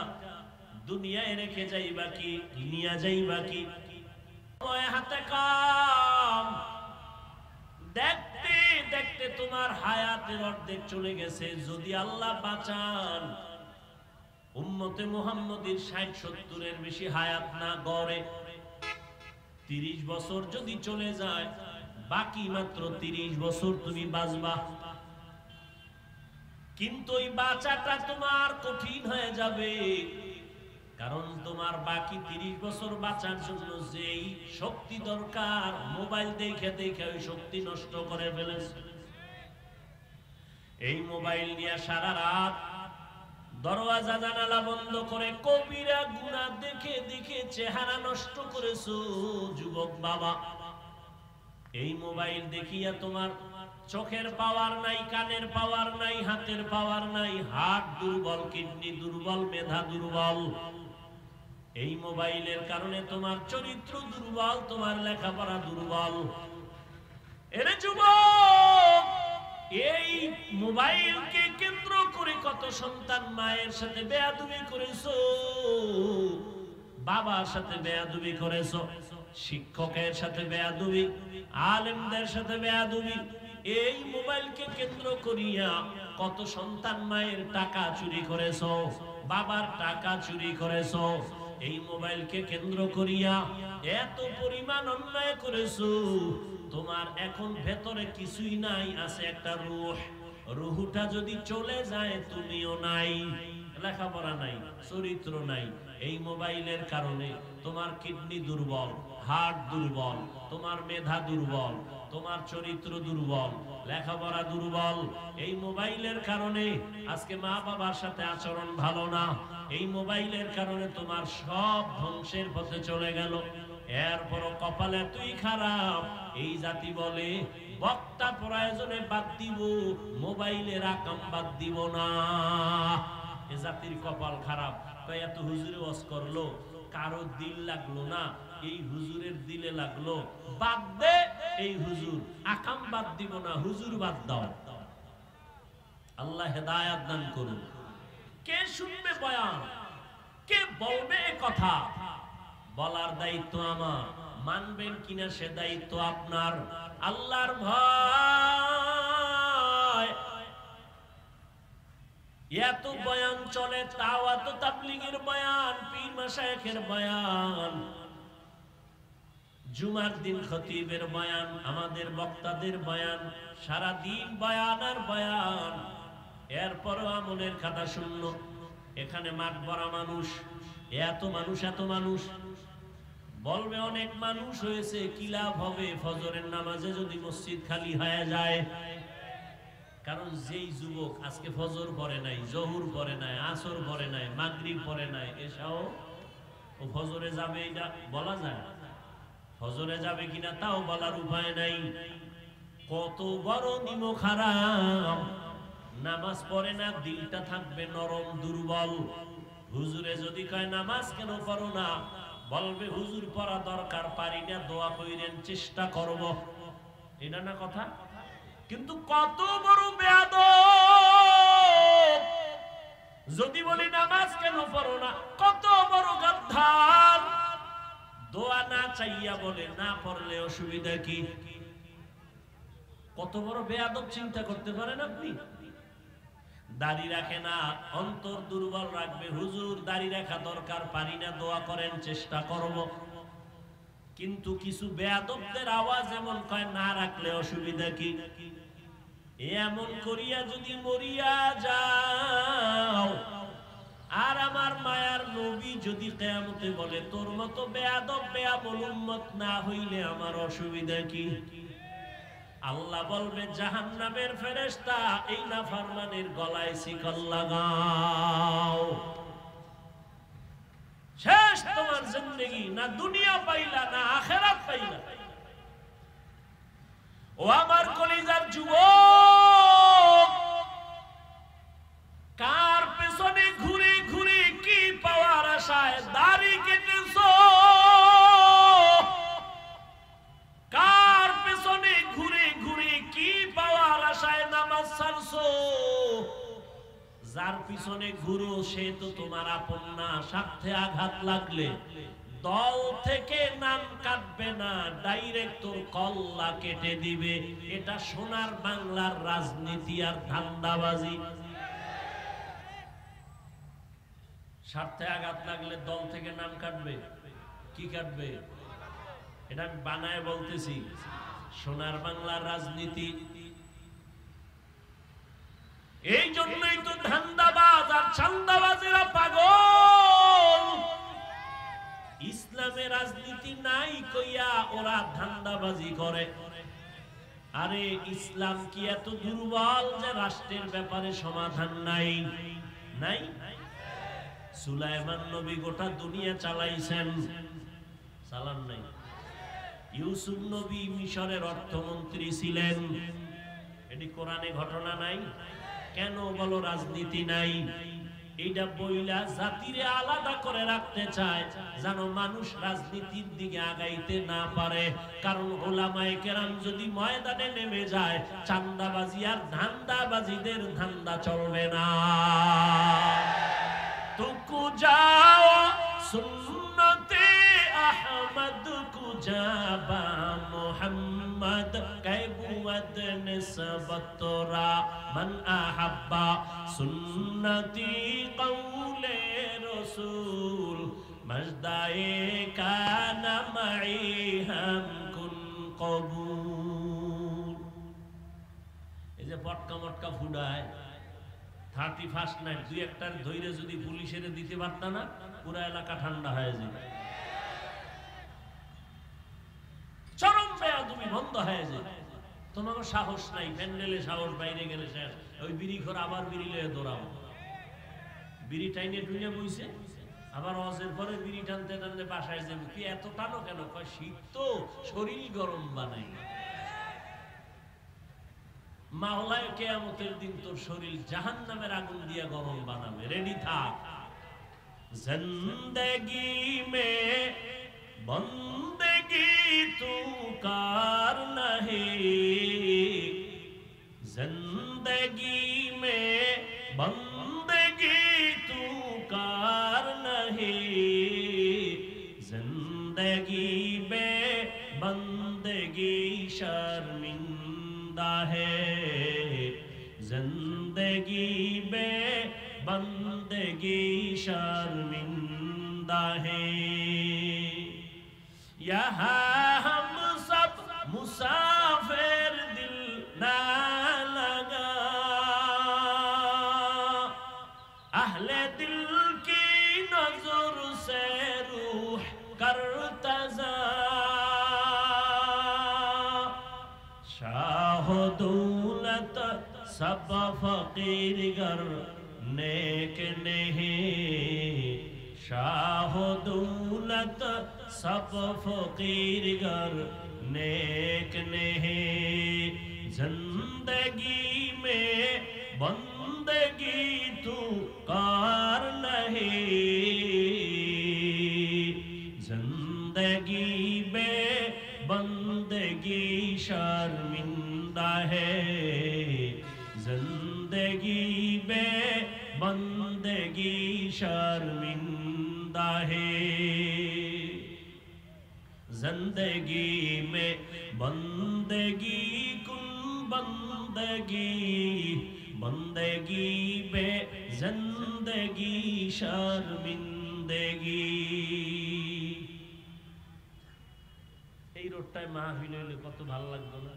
দুনিয়ায় রেখে যাইবা কি নিয়া যাইবা কি? হাতে কাম। দেখতে দেখতে তোমার হায়াতের অর্ধেক চলে গেছে। যদি আল্লাহ বাঁচান, উম্মতে মুহাম্মদীর 60-70 বেশি হায়াত না গড়ে, 30 বছর যদি চলে যায়, বাকি মাত্র 30 বছর তুমি বাঁচবা। কিন্তু এই বাঁচাটা তোমার কঠিন হয়ে যাবে, কারণ তোমার বাকি 30 বছর বাঁচার জন্য যেই শক্তি দরকার, মোবাইল দেখে দেখে ওই শক্তি নষ্ট করে ফেলেছে। এই মোবাইল নিয়ে সারা রাত দরওয়াজা জানালা বন্ধ করে কবিরা গুনাহ দেখে দেখে চেহারা নষ্ট করেছো যুবক বাবা। এই মোবাইল দেখিয়া তোমার চোখের পাওয়ার নাই, কানের পাওয়ার নাই, হাতের পাওয়ার নাই, হাত দুর্বল, কিডনি দুর্বল, মেধা দুর্বল। এই মোবাইলের কারণে তোমার চরিত্র দুর্বল, তোমার লেখাপড়া দুর্বল। এরে যুবক, এই মোবাইলকে কেন্দ্র করে কত সন্তান মায়ের সাথে বেয়াদবি করেছো, বাবার সাথে বেয়াদবি করেছো, শিক্ষকের সাথে বেয়াদবি, আলেমদের সাথে বেয়াদবি। এই মোবাইলকে কেন্দ্র করিয়া কত সন্তান মায়ের টাকা চুরি করেছো, বাবার টাকা চুরি করেছো। এই মোবাইলকে কেন্দ্র করিয়া এত পরিমাণ অন্যায় করেছো। তোমার এখন ভেতরে কিছুই নাই, আছে একটা রূহ। রূহটা যদি চলে যায় তুমিও নাই, লেখাপড়া নাই, চরিত্র নাই। এই মোবাইলের কারণে তোমার কিডনি দুর্বল, হার্ট দুর্বল, তোমার মেধা দুর্বল, তোমার চরিত্র দুর্বল, লেখাপড়া দুর্বল। এই মোবাইলের কারণে আজকে মা বাবার সাথে আচরণ ভালো না। এই মোবাইলের কারণে তোমার সব ধ্বংসের পথে চলে গেল। এরপরও কপালে তুই খারাপ। এই জাতি বলে বক্তা প্রয়োজনে বাদ দিব, মোবাইলের আকাম বাদ দিব না। এ জাতির কপাল খারাপ। এত হুজুরে ওয়াজ করলো, কারো দিল লাগলো না, এই হুজুরের দিলে লাগলো। বাদ দে এই হুজুর, আকাম বাদ দিব না, হুজুর বাদ দাও। আল্লাহ হেদায়েত দান করুন। কে শুনবে বয়ান, কে বলবে কথা, বলার দায়িত্ব আমার, মানবেন কিনা সে দায়িত্ব আপনার। আল্লাহর ভয়। এত বয়ান চলে, তাও এত তাবলীগের বয়ান, পীর মাশায়েখের বয়ান, জুমার দিন খতিবের বয়ান, আমাদের বক্তাদের বয়ান, সারা দিন বয়ান আর বয়ান। এরপরও আমলের খাতা শূন্য। এখানে মাঠ ভরা মানুষ, এত মানুষ, এত মানুষ। বলবে অনেক মানুষ হয়েছে, কি লাভ হবে ফজরের নামাজে যদি মসজিদ খালি হয়ে যায়? কারণ যেই যুবক আজকে ফজর পড়ে নাই, জহুর পড়ে নাই, আসর পড়ে নাই, মাগরিব পড়ে নাই, এসাও ও ফজরে যাবে, এটা বলা যায়? ফজরে যাবে কিনা তাও বলার উপায় নাই। কত বড় নিমক হারাম। নামাজ পড়ে না, দিলটা থাকবে নরম দুর্বল। হুজুরে যদি কয় নামাজ কেন পড়ো না, বলবে হুজুর পড়া দরকার, পারি না, দোয়া কইরেন, চেষ্টা করব। এটা না কথা? কিন্তু কত বড় বেয়াদব যদি বলি নামাজ কেন পড়ো না, কত বড় গাদ্দার। দোয়া না চাইয়া বলে না পড়লে অসুবিধা কি? কত বড় বেয়াদব চিন্তা করতে পারেন আপনি? দাড়ি রাখে না, অন্তর দুর্বল রাখবে, হুজুর দাড়ি রাখা দরকার, পারি না, দোয়া করেন, চেষ্টা করব। কিন্তু কিছু বেয়াদবদের আওয়াজ এমন কয় না রাখলে অসুবিধা কি? এমন করিয়া যদি মরিয়া যাও, আর আমার মায়ার নবী যদি কিয়ামতে বলে তোর মতো বেয়াদব বেয়াবল উম্মত না হইলে আমার অসুবিধা কি? আল্লাহ বলবে জাহান্নামের ফেরেশতা, এই নাফরমানের গলায় শিকল লাগাও। শেষ তোমার জিন্দেগি, না দুনিয়া পাইলা না আখিরাত পাইলা। ও আমার কলিজার যুবক, কার পেছনে ঘুরে ঘুরে কি পাওয়ার আশায় দাড়ি কেটেছো? কার পেছনে ঘুরে ঘুরে কি পাওয়ার আশায় নামাজ ছাড়ছো? যার পিছনে ঘুরো সে তো তোমার আপন না। স্বার্থে আঘাত লাগলে দল থেকে নাম কাটবে না, ডাইরেক্ট তোর কল্লা কেটে দিবে। এটা সোনার বাংলার রাজনীতি আর ধান্দাবাজি। স্বার্থে আঘাত লাগলে দল থেকে নাম কাটবে, কি কাটবে? এটা আমি বানায় বলতেছি, সোনার বাংলার রাজনীতি। এই জন্যই তো ধান্দাবাজ আর চান্দাবাজেরা পাগল। ইসলামে রাজনীতি নাই কইয়া ওরা ধান্দাবাজি করে। আরে ইসলাম কি এত দুর্বল যে রাষ্ট্রের ব্যাপারে সমাধান নাই? নাই। সুলাইমান নবী গোটা দুনিয়া চালাইছেন, চালান নাই? ইউসুফ নবী মিশরের অর্থমন্ত্রী ছিলেন, এটি কোরআনে ঘটনা নাই? কেন বলো রাজনীতি নাই? এইটা বইলা জাতিরে আলাদা করে রাখতে চায় যেন মানুষ রাজনীতির দিকে আগাইতে না পারে। কারণ উলামায়ে কেরাম যদি ময়দানে নেমে যায়, চান্দাবাজি আর ধান্দাবাজিদের ধান্দা চলবে না। তুকু যাও সুন্নতে আহমদ কুজাবা মুহাম্মদ কাইবুয়াত নিসবতরা মান আহাব্বা সুন্নতি কওলে রাসূল মজদায়ে কানা মাই হাম কুন কবুল। এই যে পটকা মটকা ফুডায় 31st নাইট দুই একটার ধৈর্য যদি পুলিশের দিতে পারত না, পুরো এলাকা ঠান্ডা হয়ে যাবে, চরম বেয়াদবি বন্ধ হয়ে যাবে। তোমার সাহস নাই, প্যান্ডেলে সাহস, বাইরে গেলে শেষ। ওই বিড়ি ঘর আবার বিড়ি লয়ে দৌড়াবো, বিড়ি টাইনে টুইনে বইছে, আবার ওয়াজের পরে বিড়ি টানতে টানতে বাসায় যাবে। কি এত টানো কেন? কয় শীত তো, শরীর গরম বানাই। মাওলায় কিয়ামতের দিন তোর শরীর জাহান্নামের আগুন দিয়ে গরম বানাবে, রেডি থাক। জিন্দেগি মে বন্দেগি তু কার নাহি, জিন্দেগি মে বন্দেগি তু কার নাহি, জিন্দেগি বে বন্দেগি शर्मिंदा है, जिंदगी में बंदगी शर्मिंदा है। यहाँ हम सब मुसाफिर दिल ना लगा, अहले दिल की नजर से रूह करता जा, शाह दौलत सब फकीर गर नेक नहीं, शाह दौलत सब फकीर गर नेक नहीं, जिंदगी में बंदगी तू कार नहीं, जिंदगी में बंदगी शर्मिंदा है, जिंदगी में बंदगी शर्मिंदा है, जिंदगी में बंदगी कुन बंदगी, बंदगी में जिंदगी शर्मिंदगी। এই রোডটায় মাহফিল হইলে কত ভালো লাগতো না?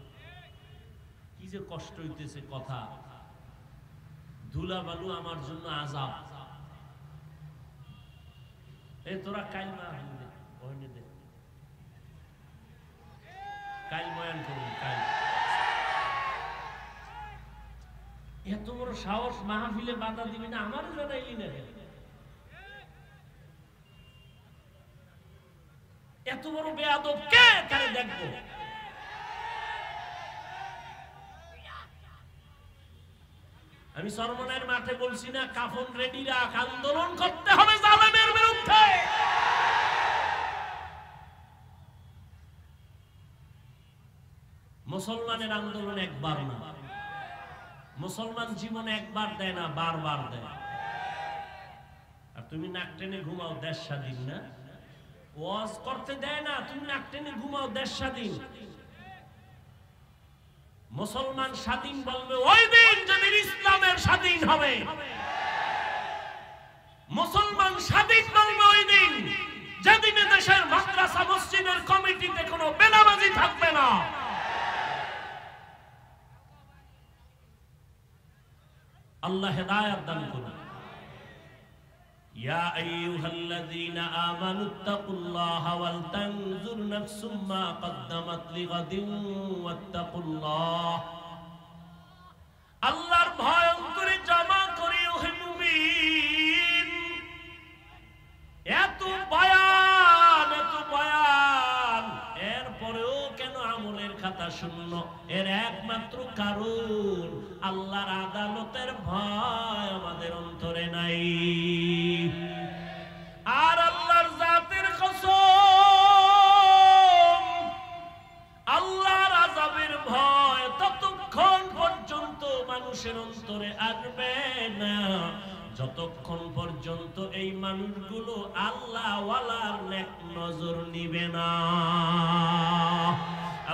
কি যে কষ্ট হইতেছে কথা। ধুলা বালু আমার জন্য আযাব। এ তোরা কাল মাহফিল দে, ওইনে দে, কাল বয়ান করুন। কাল এত বড় সাহস, মাহফিলে বাধা দিবি না? আমার জানাইলি না? এত বড় বেয়াদব কে? কারে দেখবো? আমি সরমনের মাঠে বলছি না, কাফন রেডি রাখ, আন্দোলন করতে হবে জালেমের বিরুদ্ধে। মুসলমানের আন্দোলন একবার না, মুসলমান জীবনে একবার দেয় না, বারবার দেয়। আর তুমি নাক টেনে ঘুমাও, দেশ স্বাধীন না? ওয়াজ করতে দেয় না, তুমি নাক টেনে ঘুমাও, দেশ স্বাধীন। মুসলমান স্বাধীন বলবে ওই দিন যেদিন ইসলামের স্বাধীন হবে। মুসলমান স্বাধীন বলবে ওই দিন যেদিন দেশের মাদ্রাসা মসজিদের কমিটিতে কোনো বেনামাজি থাকবে না। আল্লাহ হেদায়েত দান করুন। ইয়া আইয়ুহাল্লাযীনা আমানুত্তাকুল্লাহা ওয়াল তানজুর নাফসুম মা কদ্দামাত লিগাদিন ওয়াত্তাকুল্লাহ। আল্লাহর ভয় অন্তরে জমা করি ওহে মুমিন। এত বয়ান এরপরেও কেন আমলের খাতা শূন্য। এর একমাত্র কারণ আল্লাহর আদালতের ভয় আমাদের অন্তরে নাই। আর আল্লাহর জাতের কসম, আল্লাহর আযাবের ভয় ততক্ষণ পর্যন্ত মানুষের অন্তরে আসবে না যতক্ষণ পর্যন্ত এই মানুষগুলো আল্লাহ ওয়ালার নেক নজর নিবে না।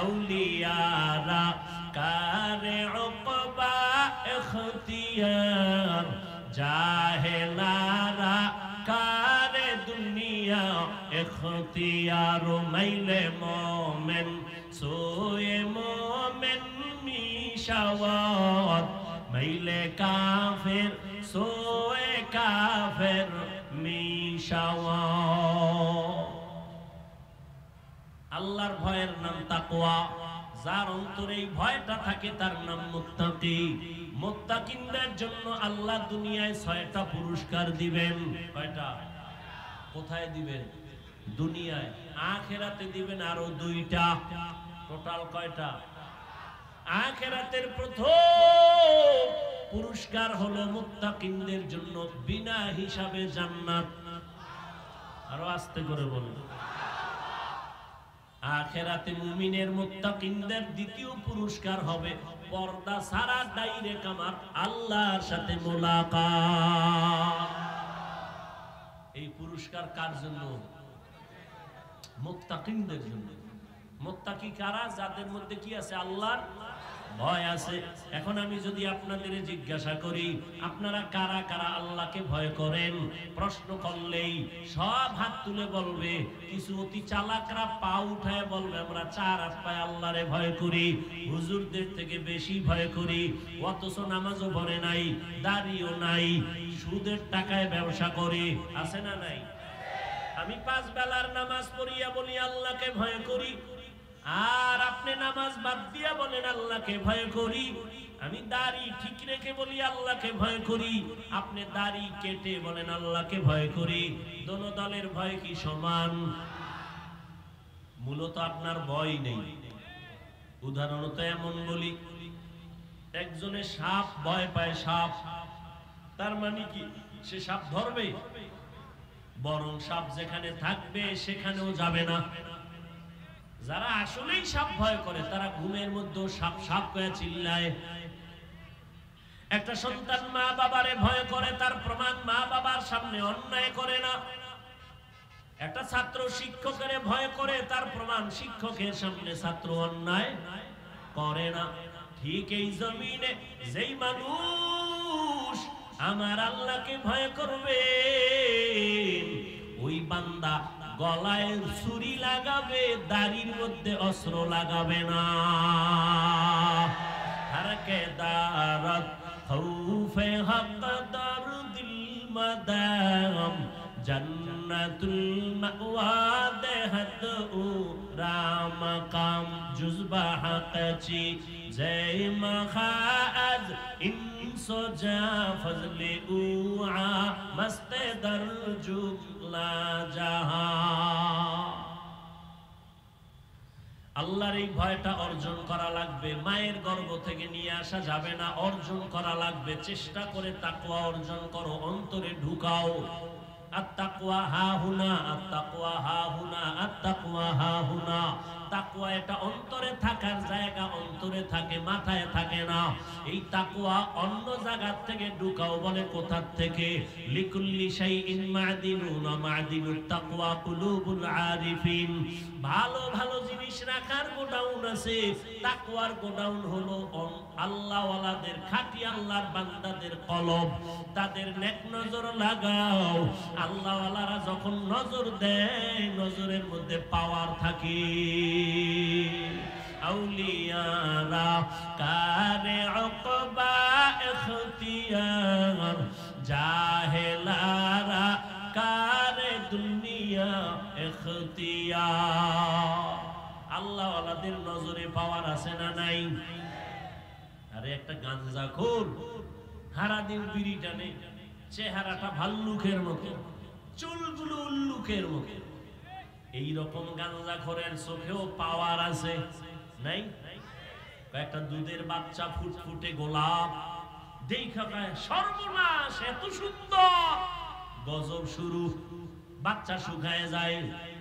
আউলিয়ারা কারে উকবা ইখতিয়ার, জাহেলারা কারে দুনিয়া ইখতিয়ার। মাইলে মোমেন সোয়ে মোমেন মিশাওয়াত, মাইলে কাফের সোয়ে কাফের মিশাওয়াত। আল্লাহর ভয়ের নাম তাকওয়া। যার অন্তরে এই ভয়টা থাকে তার নাম মুত্তাকি। মুত্তাকিনদের জন্য আল্লাহ দুনিয়ায় 6টা পুরস্কার দিবেন। কয়টা? কোথায় দিবেন? দুনিয়ায়। আখিরাতে দিবেন আরো 2টা। টোটাল কয়টা? আখিরাতের প্রথম পুরস্কার হলো মুত্তাকিনদের জন্য বিনা হিসাবে জান্নাত। আরো আস্তে করে বলুন। আখিরাতে মুমিনের মুত্তাকিনদের দ্বিতীয় পুরস্কার হবে পর্দা ছাড়া ডাইরেক্ট আমার আল্লাহর সাথে মোলাকাত। এই পুরস্কার কার জন্য? মুত্তাকিনদের জন্য। মুত্তাকি কারা? যাদের মধ্যে কি আছে? আল্লাহর ভয় আছে। এখন আমি যদি আপনাদের জিজ্ঞাসা করি আপনারা কারা কারা আল্লাহকে ভয় করেন, প্রশ্ন করলেই সব হাত তুলে বলবে। কিছু অতি চালাকরা পা উঠায় বলবে আমরা 4 হাত পায়ে আল্লাহরে ভয় করি, হুজুরদের থেকে বেশি ভয় করি, অথচ নামাজও পড়ে নাই, দাড়িও নাই, সুদের টাকায় ব্যবসা করে। আছে না নাই? আমি 5 বেলার নামাজ পড়িয়া বলি আল্লাহকে ভয় করি, আর আপনি নামাজ বাদ দিয়া বলেন আল্লাহকে ভয় করি। আমি দাড়ি ঠিক রেখে বলি আল্লাহকে ভয় করি, আপনি দাড়ি কেটে বলেন আল্লাহকে ভয় করি। দোনো দলের ভয় কি সমান? মূলত আপনার ভয় নেই। উদাহরণত এমন বলি, একজনে সাপ ভয় পায়, সাপ, তার মানে কি সে সাপ ধরবে? বরং সাপ যেখানে থাকবে সেখানেও যাবে না। যারা আসলেই সাপ ভয় করে তারা ঘুমের মধ্যে সাপ সাপ করে চিল্লায়। একটা সন্তান মা বাবারে ভয় করে, তার প্রমাণ মা বাবার সামনে অন্যায় করে না। একটা ছাত্র শিক্ষকের ভয় করে, তার প্রমাণ শিক্ষকের সামনে ছাত্র অন্যায় করে না। ঠিক এই জমিনে যেই মানুষ আমার আল্লাহকে ভয় করবে ওই বান্দা গলায় ছুরি লাগাবে, দাড়ির মধ্যে অস্ত্র লাগাবে না। হরকে দারত খৌফে হক দরদিল মাদাম, জান্নাতুল মাওয়া দেহত ও রামকাম, জুজবা হকচি জয় মখাজ ইনসো জা ফজলে উআ মস্তে দরজুক লা জাহা। আল্লাহর এই ভয়টা অর্জন করা লাগবে। মায়ের গর্ভ থেকে নিয়ে আসা যাবে না, অর্জন করা লাগবে। চেষ্টা করে তাকওয়া অর্জন করো, অন্তরে ঢুকাও। আত-তাকওয়া হাহুনা, আত-তাকওয়া হাহুনা, আত-তাকওয়া হাহুনা। তাকওয়া এটা অন্তরে থাকার জায়গা, অন্তরে থাকে, মাথায় থাকে না। এই তাকওয়া অন্য জায়গা থেকে ঢুকাও। বলে কোথা থেকে? লিকুল্লি শাইইন মা'দিনুন, মা'দিনুত তাকওয়া কুলুবুল আরিফিন। ভালো ভালো জিনিস রাখার গোডাউন আছে, তাকওয়ার গোডাউন হলো আল্লাহ ওয়ালাদের, খাঁটি আল্লাহর বান্দাদের কলব। তাদের নেক নজর লাগাও। আল্লাহ ওয়ালারা যখন নজর দেয় নজরের মধ্যে পাওয়ার থাকে। আউলিয়ারা কারে উকবা ইখতিয়ার, জাহেলারা কারে দুনিয়া ইখতিয়ার। আল্লাহ ওয়ালাদের নজরে পাওয়ার আছে না নাই? আরে একটা গাঞ্জাখোর সারাদিন বিড়ি টানে, চেহারাটা ভাল্লুকের মতো, চুলগুলো উল্লুকের মতো। এইরকম গাঞ্জাখোরের চোখেও পাওয়ার আছে নাই? একটা দুধের বাচ্চা ফুটফুটে গোলাপ দেখা কয় সর্বনাশ, এত সুন্দর, গজব শুরু। বাচ্চা শুকায় যায়,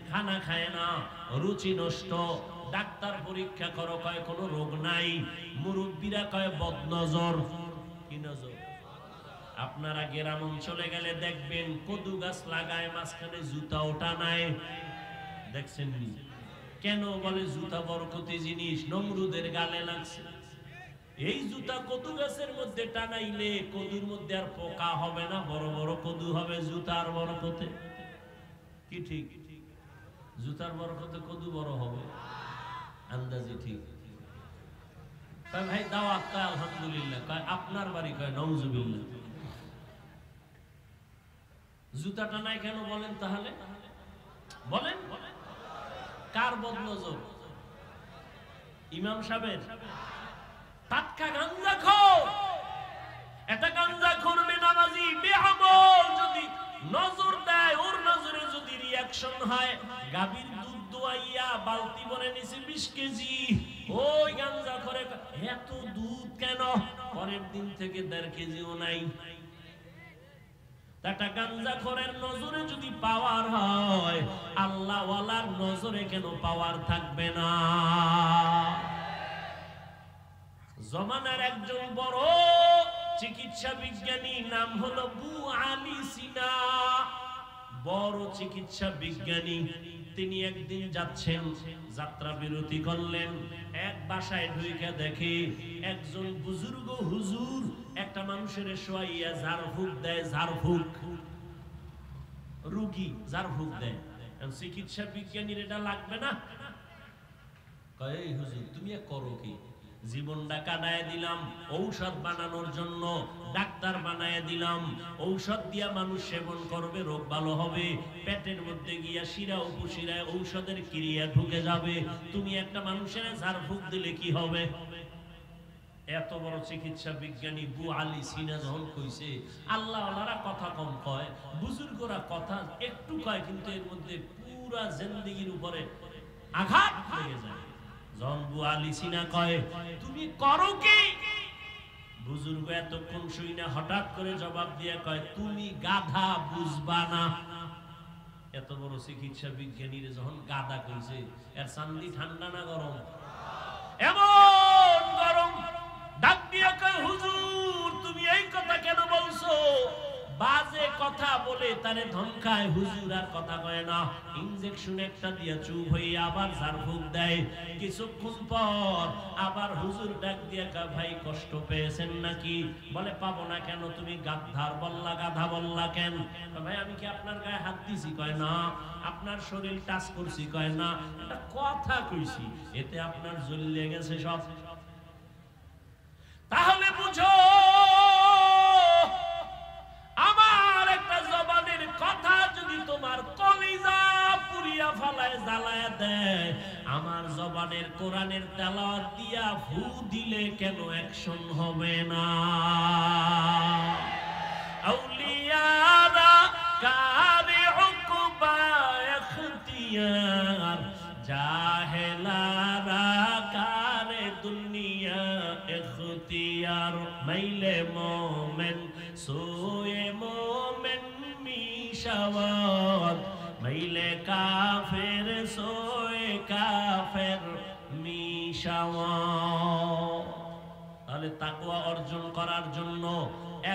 খানা খায় না, রুচি নষ্ট। ডাক্তার পরীক্ষা করো, কয় কোনো রোগ নাই। মুরব্বীরা কয় বদনজর। কি নজর? আপনারা গ্রাম অঞ্চলে গেলে দেখবেন কদু গাছ লাগায়, মাঝখানে জুতা ওটা নাই, দেখছেন নি? কেন বলে জুতা বরকতি জিনিস, নমরুদের গালে লাগছে। এই জুতা কদু গাছের মধ্যে টানাইলে কদুর মধ্যে আর পোকা হবে না, বড় বড় কদু হবে জুতার বরকতে। কি ঠিক? জুতার বরকতে কদু বড় হবে, আন্দাজি ঠিক। কয় ভাই দাওয়াত, কয় আলহামদুলিল্লাহ। কয় আপনার বাড়ি? কয় নাউজুবিল্লাহ। জুতাটা নাই কেন বলেন তাহলে? বলেন কার বদনজর? ইমাম সাহেবের? টাটকা গাঞ্জাখোর, এটা গাঞ্জাখোর বেনামাজি বেআমল যদি নজর দেয়, ওর নজরে যদি রিঅ্যাকশন হয়, গাভীর দুধ দোয়াইয়া বালতি ভরে নিছে 20 কেজি, ওই গাঞ্জাখোরে এত দুধ কেন? পরের দিন থেকে 1.5 কেজিও নাই। একটা গাঞ্জাখোরের নজরে যদি পাওয়ার হয়, আল্লাহ ওয়ালার নজরে কেন পাওয়ার থাকবে না? জমানার একজন বড় চিকিৎসা বিজ্ঞানী, নাম হলো আবু আলী সিনা, বড় চিকিৎসা বিজ্ঞানী। তিনি একদিন যাচ্ছেন, যাত্রা বিরতি করলেন, এক বাসায় ঢুকে দেখে একজন বুজুর্গ হুজুর একটা মানুষের শোয়াইয়া ঝাড়ফুঁক দেয়। ঝাড়ফুঁক, রোগী ঝাড়ফুঁক দেয়। চিকিৎসা বিজ্ঞানীর এটা লাগবে না? কয় এই হুজুর তুমি করো কি? জীবনটা কাটায় দিলাম ঔষধ বানানোর জন্য, ডাক্তার বানায় দিলাম। ঔষধ দিয়া মানুষ সেবন করবে, রোগ ভালো হবে, পেটের মধ্যে গিয়া শিরা উপশিরায় ঔষধের ক্রিয়া ঢুকে যাবে। তুমি একটা মানুষের ঝাড়ফুঁক দিলে কি হবে? এত বড় চিকিৎসা বিজ্ঞানী আবু আলী সিনা যখন কইছে, আল্লাহ ওয়ালারা কথা কম কয়, বুজুর্গরা কথা একটু কয়, কিন্তু এর মধ্যে পুরা জিন্দেগির উপরে আঘাত লেগে যায়। যখন আবু আলী সিনা কয় তুমি করো কি, বুজুর্গ এতক্ষণ শুই না, হঠাৎ করে জবাব দিয়ে কয় তুমি গাধা, বুঝবা না। এত বড় চিকিৎসা বিজ্ঞানীরে যখন গাধা কইছে, এর চান্দি ঠান্ডা না গরম? এমন গরম। ডাক দিয়া কয় হুজুর তুমি এই কথা কেন বলছো? বাজে কথা বলে তারে ধমকায়। হুজুর আর কথা কয় না, ইনজেকশন একটা দিয়া চুপ হয়ে আবার ঝাড়ফুঁক দেয়। কিছুক্ষণ পর আবার হুজুর ডাক দিয়া কয় ভাই কষ্ট পেয়েছেন নাকি? বলে পাবো না কেন, তুমি গাধার বললা, গাধা বললা কেন? ভাই আমি কি আপনার গায়ে হাত দিছি? কয় না। আপনার শরীর টাচ করছি? কয় না। একটা কথা কইছি, এতে আপনার জ্বলে গেছে সব। তাহলে বুঝো, আমার একটা জবানের কথা যদি তোমার কলিজা পুরিয়া ফালায়, জ্বালায় দেয়, আমার জবানের কোরআনের তেলাওয়াত দিয়া ফু দিলে কেন অ্যাকশন হবে না? আউলিয়ারা কারে উকবা ইখতিয়ার, জাহেলারা কারে দুনিয়া ইখতিয়ার। মাইলে মোমেন সোয়ে মোমেন মিশাওয়াত, মাইলে কাফের সোয়ে কাফের মিশাওয়াত। তাহলে তাকওয়া অর্জন করার জন্য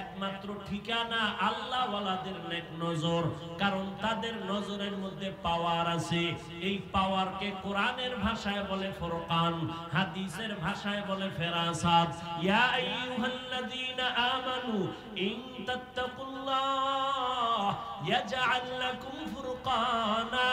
একমাত্র ঠিকানা আল্লাহ ওয়ালাদের নেক নজর, কারণ তাদের নজরের মধ্যে পাওয়ার আছে। এই পাওয়ারকে কোরআনের ভাষায় বলে ফুরকান, হাদিসের ভাষায় বলে ফেরাসাত। ইয়া আইয়ুহাল্লাযীনা আমানু ইন তাত্তাকুল্লাহ ইয়াজআল লাকুম ফুরকানা।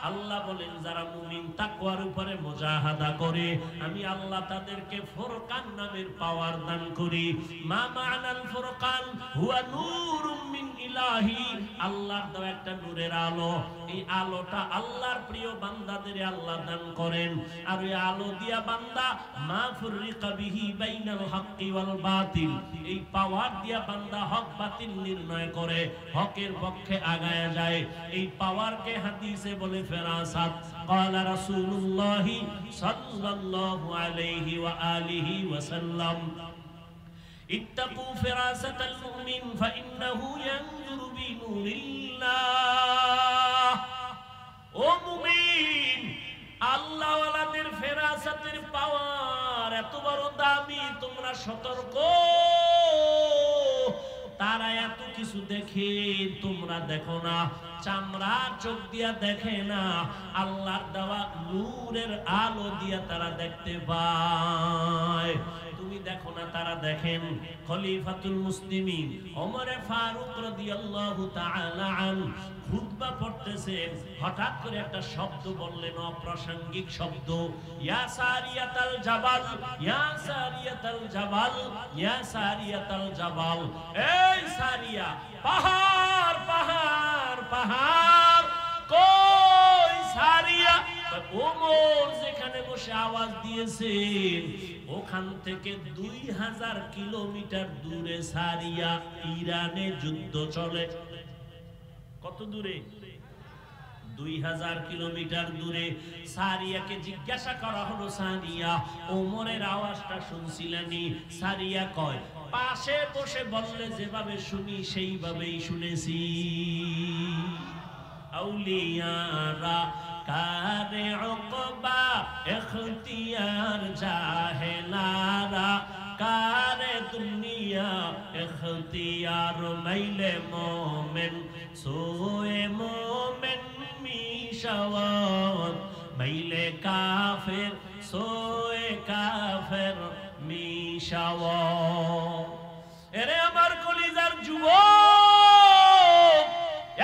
আল্লাহ বলেন যারা মুমিন তাকওয়ার উপরে মুজাহাদা করে, আমি আল্লাহ তাদেরকে ফুরকান নামের পাওয়ার দান করি। মা মা'নাল ফুরকান হুয়া নূরুম মিন ইলাহি, আল্লাহর দেওয়া একটা নূরের আলো। এই আলোটা আল্লাহর প্রিয় বান্দাদের আল্লাহ দান করেন। আর এই আলো দিয়া বান্দা মা ফুররিকা বিহি বাইনাল হাক্কি ওয়াল বাতিল, এই পাওয়ার দিয়া বান্দা হক বাতিল নির্ণয় করে, হকের পক্ষে আগায়া যায়। এই পাওয়ারকে হাদিসে বলে ফিরাসাত قال رسول الله صلى الله عليه وآله وسلم اتقوا فراسة المؤمن فإنه ينظر بنور الله ও মুমিন আল্লাহ ওয়ালাদের ফেরাসাতের পাওয়ার এত বড় দামি তোমরা সতর্ক তারা এত কিছু দেখে তোমরা দেখো না চামড়ার চোখ দিয়া দেখে না আল্লাহর দেওয়া নূরের আলো দিয়া তারা দেখতে পায় তুমি দেখো না তারা দেখেন খলিফাতুল মুসলিমিন ওমর ফারুক রাদিয়াল্লাহু তাআলা আনহু খুতবা পড়তেছেন হঠাৎ করে একটা শব্দ বললেন অপ্রাসঙ্গিক শব্দ ইয়া সারিয়াতাল জাবাল ইয়া সারিয়াতাল জাবাল ইয়া সারিয়াতাল জাবাল এই সারিয়া পাহাড় পাহাড় পাহাড় কই সারিয়া ওমর যেখানে বসে আওয়াজ দিয়েছেন ওখান থেকে 2000 কিলোমিটার দূরে সারিয়া ইরানে যুদ্ধ চলে কত দূরে 2000 কিলোমিটার দূরে সারিয়াকে জিজ্ঞাসা করা হলো সারিয়া ওমরের আওয়াজটা শুনছিলেনি সারিয়া কয় পাশে বসে বললে যেভাবে শুনি সেইভাবেই শুনেছি আউলিয়ারা কারে উকবা ইখতিয়ার জাহেলারা কারে দুনিয়া ইখতিয়ার মাইলে মোমেন সোয়ে মোমেন মিশাওয়াত মাইলে কাফের সোয়ে কাফের মিশাওয়াত এরে আমার কলিজার যুবক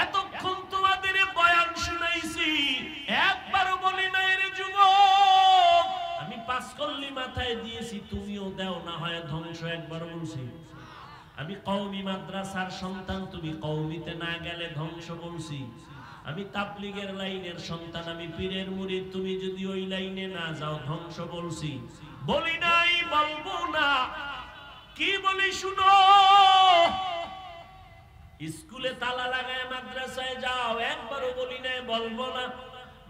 এতক্ষণ তোমাদের বয়ান শুনাইছি একবারও বলি না রে যুবক আমি পাঁচ কল্লি মাথায় দিয়েছি তুমিও দাও না হয় ধ্বংস একবার বলছি আমি কওমি মাদ্রাসার সন্তান তুমি কওমিতে না গেলে ধ্বংস বলছি আমি তাবলীগের লাইনের সন্তান আমি পীরের মুরিদ তুমি যদি ওই লাইনে না যাও ধ্বংস বলছি বলি নাই বলবো না কি বলি শুনো স্কুলে তালা লাগায় মাদ্রাসায় যাও একবারও বলি নাই বলবো না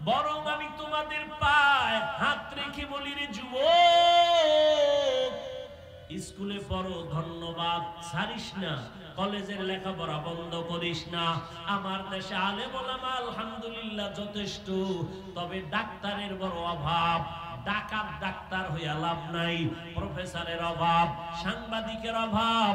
বরং আমি তোমাদের পায়ে হাত রেখে বলি রে যুবক স্কুলে পড়ো ধন্যবাদ ছাড়িস না কলেজের লেখাপড়া বন্ধ করিস না আমার দেশে আলেম ওলামা আলহামদুলিল্লাহ যথেষ্ট তবে ডাক্তারের বড় অভাব ডাকাত ডাক্তার হইয়া লাভ নাই প্রফেসরের অভাব সাংবাদিকের অভাব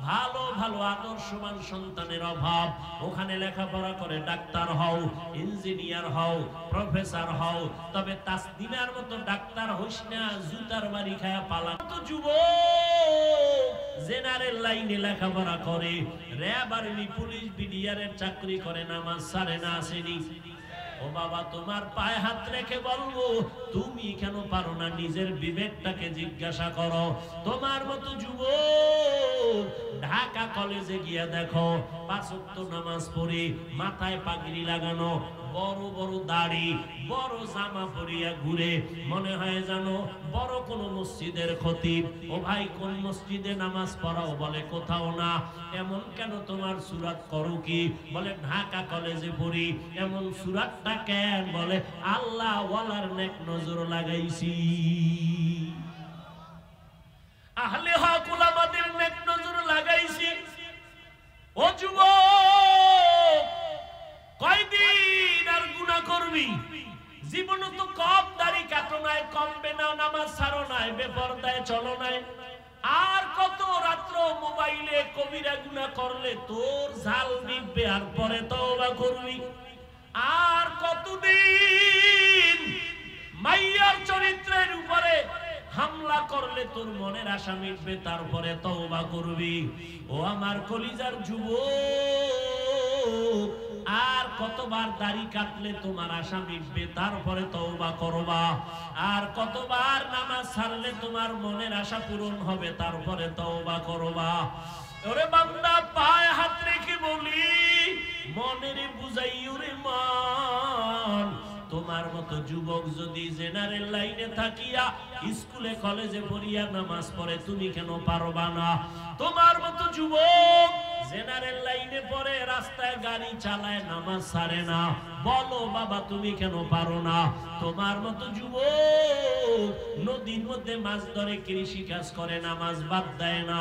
ভালো ভালো আদর্শবান সন্তানের অভাব ওখানে লেখাপড়া করে ডাক্তার হও ইঞ্জিনিয়ার হও প্রফেসর হও তবে তাসদিনার মতো ডাক্তার হইস না জুতার বাড়ি খায়া পালা তো যুবক জেনারেল লাইনে লেখাপড়া করে র‍্যাব আর্মি পুলিশ বিডিআরের চাকরি করে নামাজ ছাড়ে না আসেনি ও বাবা তোমার পায়ে হাত রেখে বলবো তুমি কেন পারো না নিজের বিবেকটাকে জিজ্ঞাসা করো তোমার মতো যুবক ঢাকা কলেজে গিয়া দেখো 5 ওয়াক্ত নামাজ পড়ে মাথায় পাগড়ি লাগানো বড় বড় দাড়ি বড় জামা পরিয়া ঘুরে মনে হয় জানো বড় কোন মসজিদের খতিব ও ভাই কোন মসজিদে নামাজ পড়াও বলে কোথাও না এমন কেন তোমার সুরাত করো কি বলে ঢাকা কলেজে পড়ি এমন সুরাতটা কেন বলে আল্লাহ ওয়ালার নেক নজর লাগাইছি আহলে হক উলামাদের নেক নজর লাগাইছি ও যুবক কয়দিন আর গুনাহ করবি জীবন তো কম দাড়ি কাটো নাই কমবে না নামাজ ছাড়ো নাই বেপরদায় চলো নাই আর কত রাত্র মোবাইলে কবিরা গুনাহ করলে তোর ঝাল নিবে আর পরে তওবা করবি আর কতদিন মাইয়ার চরিত্রের উপরে হামলা করলে তোর মনের আশা মিটবে তারপরে তওবা করবি ও আমার কলিজার যুবক আর কতবার দাড়ি কাটলে তোমার আশা মিটবে তারপরে তওবা করবা আর কতবার নামাজ ছাড়লে তোমার মনের আশা পূরণ হবে তারপরে তওবা করবা ওরে বান্দা পায়ে হাত রেখে বলি মনেরে বুঝাইও রে মান তোমার মতো যুবক যদি জেনারেল লাইনে থাকিয়া স্কুলে কলেজে পড়িয়া নামাজ পড়ে তুমি কেন পারবা না তোমার মতো যুবক জেনারেল লাইনে পড়ে, রাস্তায় গাড়ি চালায়, নামাজ ছাড়ে না। বলো বাবা তুমি কেন পারো না? তোমার মতো যুবক নদীর মধ্যে মাছ ধরে, কৃষি কাজ করে, নামাজ বাদ দেয় না।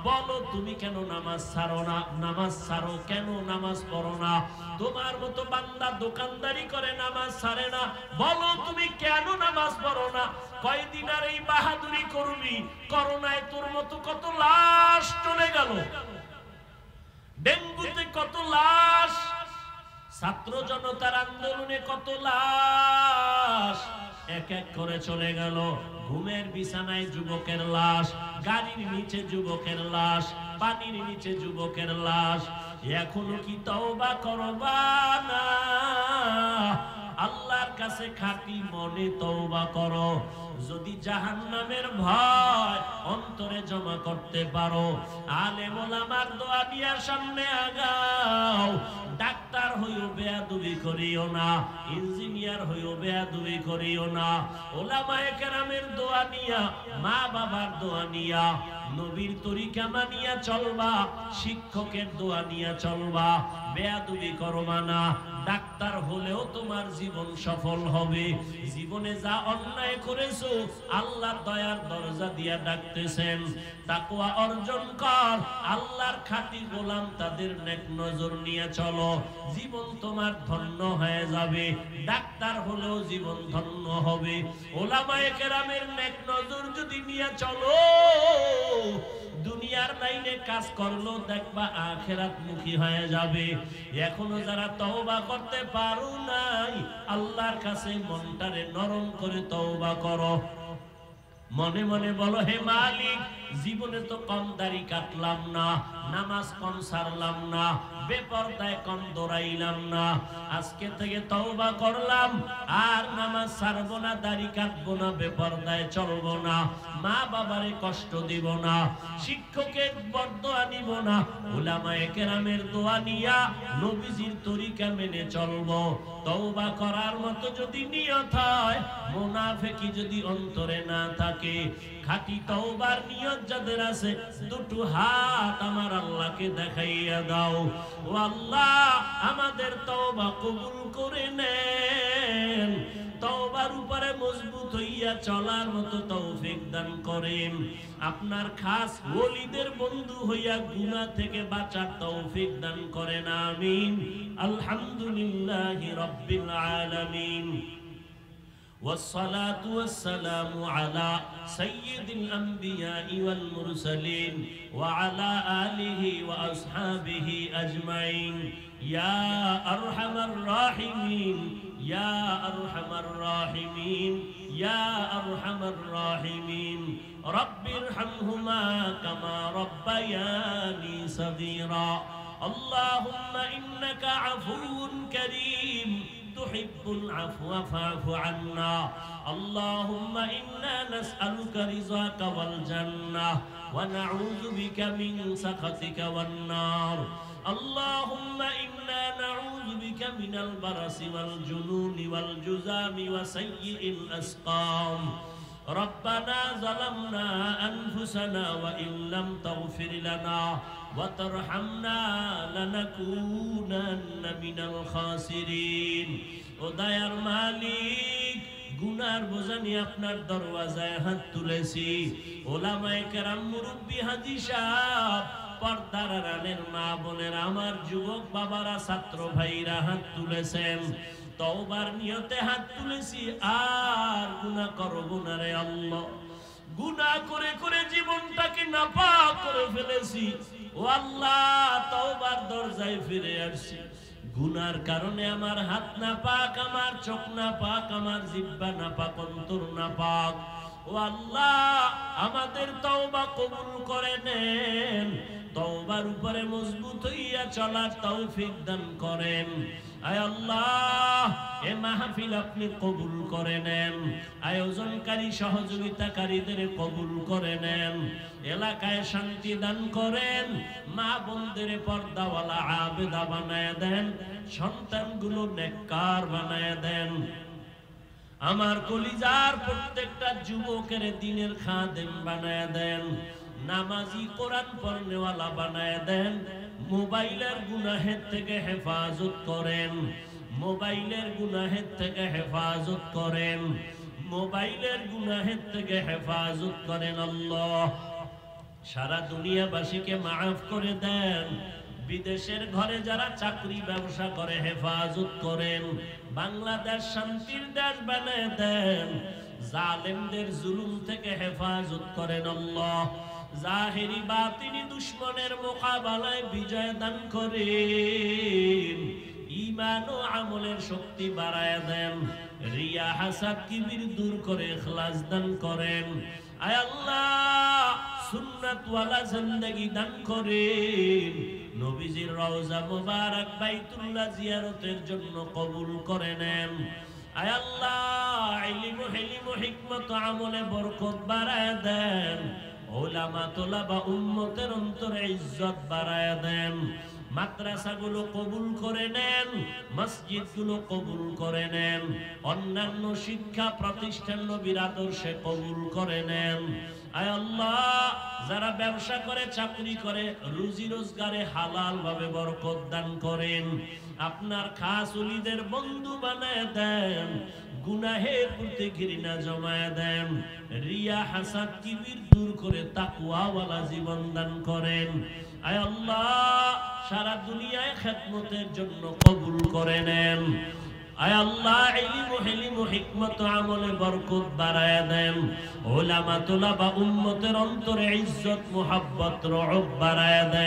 বলো তুমি কেন নামাজ ছাড়ো না? নামাজ ছাড়ো কেন? নামাজ পড়ো না। তোমার মতো বান্দা দোকানদারি করে, নামাজ ছাড়ে না। বলো তুমি কেন নামাজ পড়ো না? কয়দিন আর এই বাহাদুরি করবি? করোনায় তোর মতো কত লাশ চলে গেল, ডেঙ্গুতে কত লাশ, ছাত্র জনতার আন্দোলনে কত লাশ এক এক করে চলে গেল। ঘুমের বিছানায় যুবকের লাশ, গাড়ির নিচে যুবকের লাশ, পানির নিচে যুবকের লাশ। এখনো কি তওবা করবা না? আল্লাহর কাছে খাঁটি মনে তওবা করো। যদি জাহান্নামের ভয় অন্তরে জমা করতে পারো, আলেম ওলামার দোয়া নিয়ে সামনে আগাও। ডাক্তার হইও বেয়াদবি করিও না, ইঞ্জিনিয়ার হইও বেয়াদবি করিও না। ওলামায়ে কেরামের দোয়া নিয়া, মা বাবার দোয়া নিয়া, নবীর তরিকা মানিয়া চলবা, শিক্ষকের দোয়া নিয়া চলবা, বেয়াদবি করবা না। ডাক্তার হলেও তোমার জীবন সফল হবে। জীবনে যা অন্যায় করেছো আল্লাহ দয়ার দরজা দিয়া ডাকতেছেন, তাকওয়া অর্জন কর। আল্লাহর খাঁটি গোলাম তাদের নেক নজর নিয়ে চলো, জীবন তোমার ধন্য হয়ে যাবে। ডাক্তার হলেও জীবন ধন্য হবে। ওলামায়ে কেরামের নেক নজর যদি নিয়ে চলো, দুনিয়ার লাইনে কাজ করলো দেখবা আখিরাত মুখী হয়ে যাবে। এখনো যারা তওবা করতে পারো নাই, আল্লাহর কাছে মনটারে নরম করে তওবা করো। মনে মনে বলো, হে মালিক, জীবনে তো কম দাড়ি কাটলাম না, নামাজ কম ছাড়লাম না, বেপরদায় কম দৌড়াইলাম না। আজকে থেকে তওবা করলাম, আর নামাজ ছাড়বো না, দাড়ি কাটবো না, বেপরদায় চলবো না, মা বাবারে কষ্ট দিব না, শিক্ষকের বরদোয়া নিব না, উলামায়ে কেরামের দোয়া নিয়া নবীজির তরিকা মেনে চলবো। তওবা করার মতো যদি নিয়ত হয়, মুনাফিকি যদি অন্তরে না থাকে, খাঁটি তওবার নিয়ত যাদের আছে, দুটো হাত আমার আল্লাহকে দেখাইয়া দাও। ও আল্লাহ, আমাদের তওবা কবুল করে নেন। তওবার উপরে মজবুত হইয়া চলার মতো তৌফিক দান করেন। আপনার খাস ওলিদের বন্ধু হইয়া গুনাহ থেকে বাঁচার তৌফিক দান করেন। আমিন। আলহামদুলিল্লাহি রাব্বিল আলামিন। والصلاة والسلام على سيد الأنبياء والمرسلين وعلى آله وأصحابه أجمعين. يا أرحم الراحمين، يا أرحم الراحمين، يا أرحم الراحمين. رب ارحمهما كما ربياني صغيرا. اللهم إنك عفو كريم تحب العفو فاعف عنا. اللهم إنا نسألك رضاك والجنة ونعوذ بك من سخطك والنار. اللهم إنا نعوذ بك من البرص والجنون والجذام وسيء الأسقام. ربنا ظلمنا أنفسنا وإن لم تغفر لنا وترحمنا لنكونن من الخاسرين. ও দয়ার মালিক, গুনার বোঝা নিয়ে আপনার দরওয়াজায় হাত তুলেছি। ওলামায়ে কেরাম, মুরব্বি, হাজী সাহেব, পর্দার আড়ালের মা বোনেরা, আমার যুবক বাবারা, ছাত্র ভাইরা হাত তুলেছেন। তওবার নিয়তে হাত তুলেছি, আর গুনাহ করব না রে আল্লাহ। গুনাহ করে করে জীবনটাকে নাপাক করে ফেলেছি। ও আল্লাহ, তওবার দরজায় ফিরে আসছি। গুনার কারণে আমার হাত নাপাক, আমার চোখ নাপাক, আমার জিহ্বা নাপাক, অন্তর নাপাক। ও আল্লাহ, আমাদের তওবা কবুল করে নেন। তওবার উপরে মজবুত হইয়া চলার তৌফিক দান করেন। আয় আল্লাহ, এ মাহফিল আপনি কবুল করে নেন। আয়োজনকারী সহযোগিতাকারীদের কবুল করে নেন। এলাকায় শান্তি দান করেন। মা বোনদের পর্দাওয়ালা আবেদা বানায় দেন। সন্তানগুলো নেককার বানায় দেন। আমার কলিজার প্রত্যেকটা যুবকের দিনের খাদেম বানায় দেন। নামাজি, কোরআন পড়নেওয়ালা বানায় দেন। মোবাইলের গুনাহের থেকে হেফাজত করেন, মোবাইলের গুনাহের থেকে হেফাজত করেন, মোবাইলের গুনাহের থেকে হেফাজত করেন আল্লাহ। সারা দুনিয়াবাসীকে মাফ করে দেন। বিদেশের ঘরে যারা চাকরি ব্যবসা করে হেফাজত করেন। বাংলাদেশ শান্তির দেশ বানায় দেন। জালেমদের জুলুম থেকে হেফাজত করেন আল্লাহ। জাহেরি বাতিনি দুশমনের মোকাবেলায় বিজয় দান করেন। ঈমান ও আমলের শক্তি বাড়ায় দেন। রিয়া হাসাদ কিবির দূর করে ইখলাস দান করেন। আয় আল্লাহ সুন্নাত ওয়ালা জিন্দেগি দান করেন। নবীজির রওজা মুবারক বাইতুল্লাহ জিয়ারতের জন্য কবুল করে নেন। আয় আল্লাহ ইলম হিলম হিকমত আমলে বরকত বাড়ায় দেন। উলামা তোলাবা উম্মতের অন্তরে ইজ্জত বাড়ায় দেন। মাদ্রাসাগুলো কবুল করে নেন, মসজিদগুলো কবুল করে নেন, অন্যান্য শিক্ষা প্রতিষ্ঠান নবীর আদর্শে কবুল করে নেন। আয় আল্লাহ যারা ব্যবসা করে চাকরি করে রুজি রোজগারে হালাল ভাবে বরকত দান করেন। আপনার খাস ওলিদের বন্ধু বানায় দেন। গুনাহের প্রতি ঘৃণা জমায় দেন। রিয়া হাসাদ কিবির দূর করে তাকওয়াওয়ালা জীবন দান করেন। আয় আল্লাহ সারা দুনিয়ায় খেদমতের জন্য কবুল করে নেন। আয় আল্লাহ ইলম হিলম হিকমত আমলে বরকত বাড়ায় দেন। উলামা তুলাবা উম্মতের অন্তরে ইজ্জত মুহাব্বত রহব বাড়ায় দেন।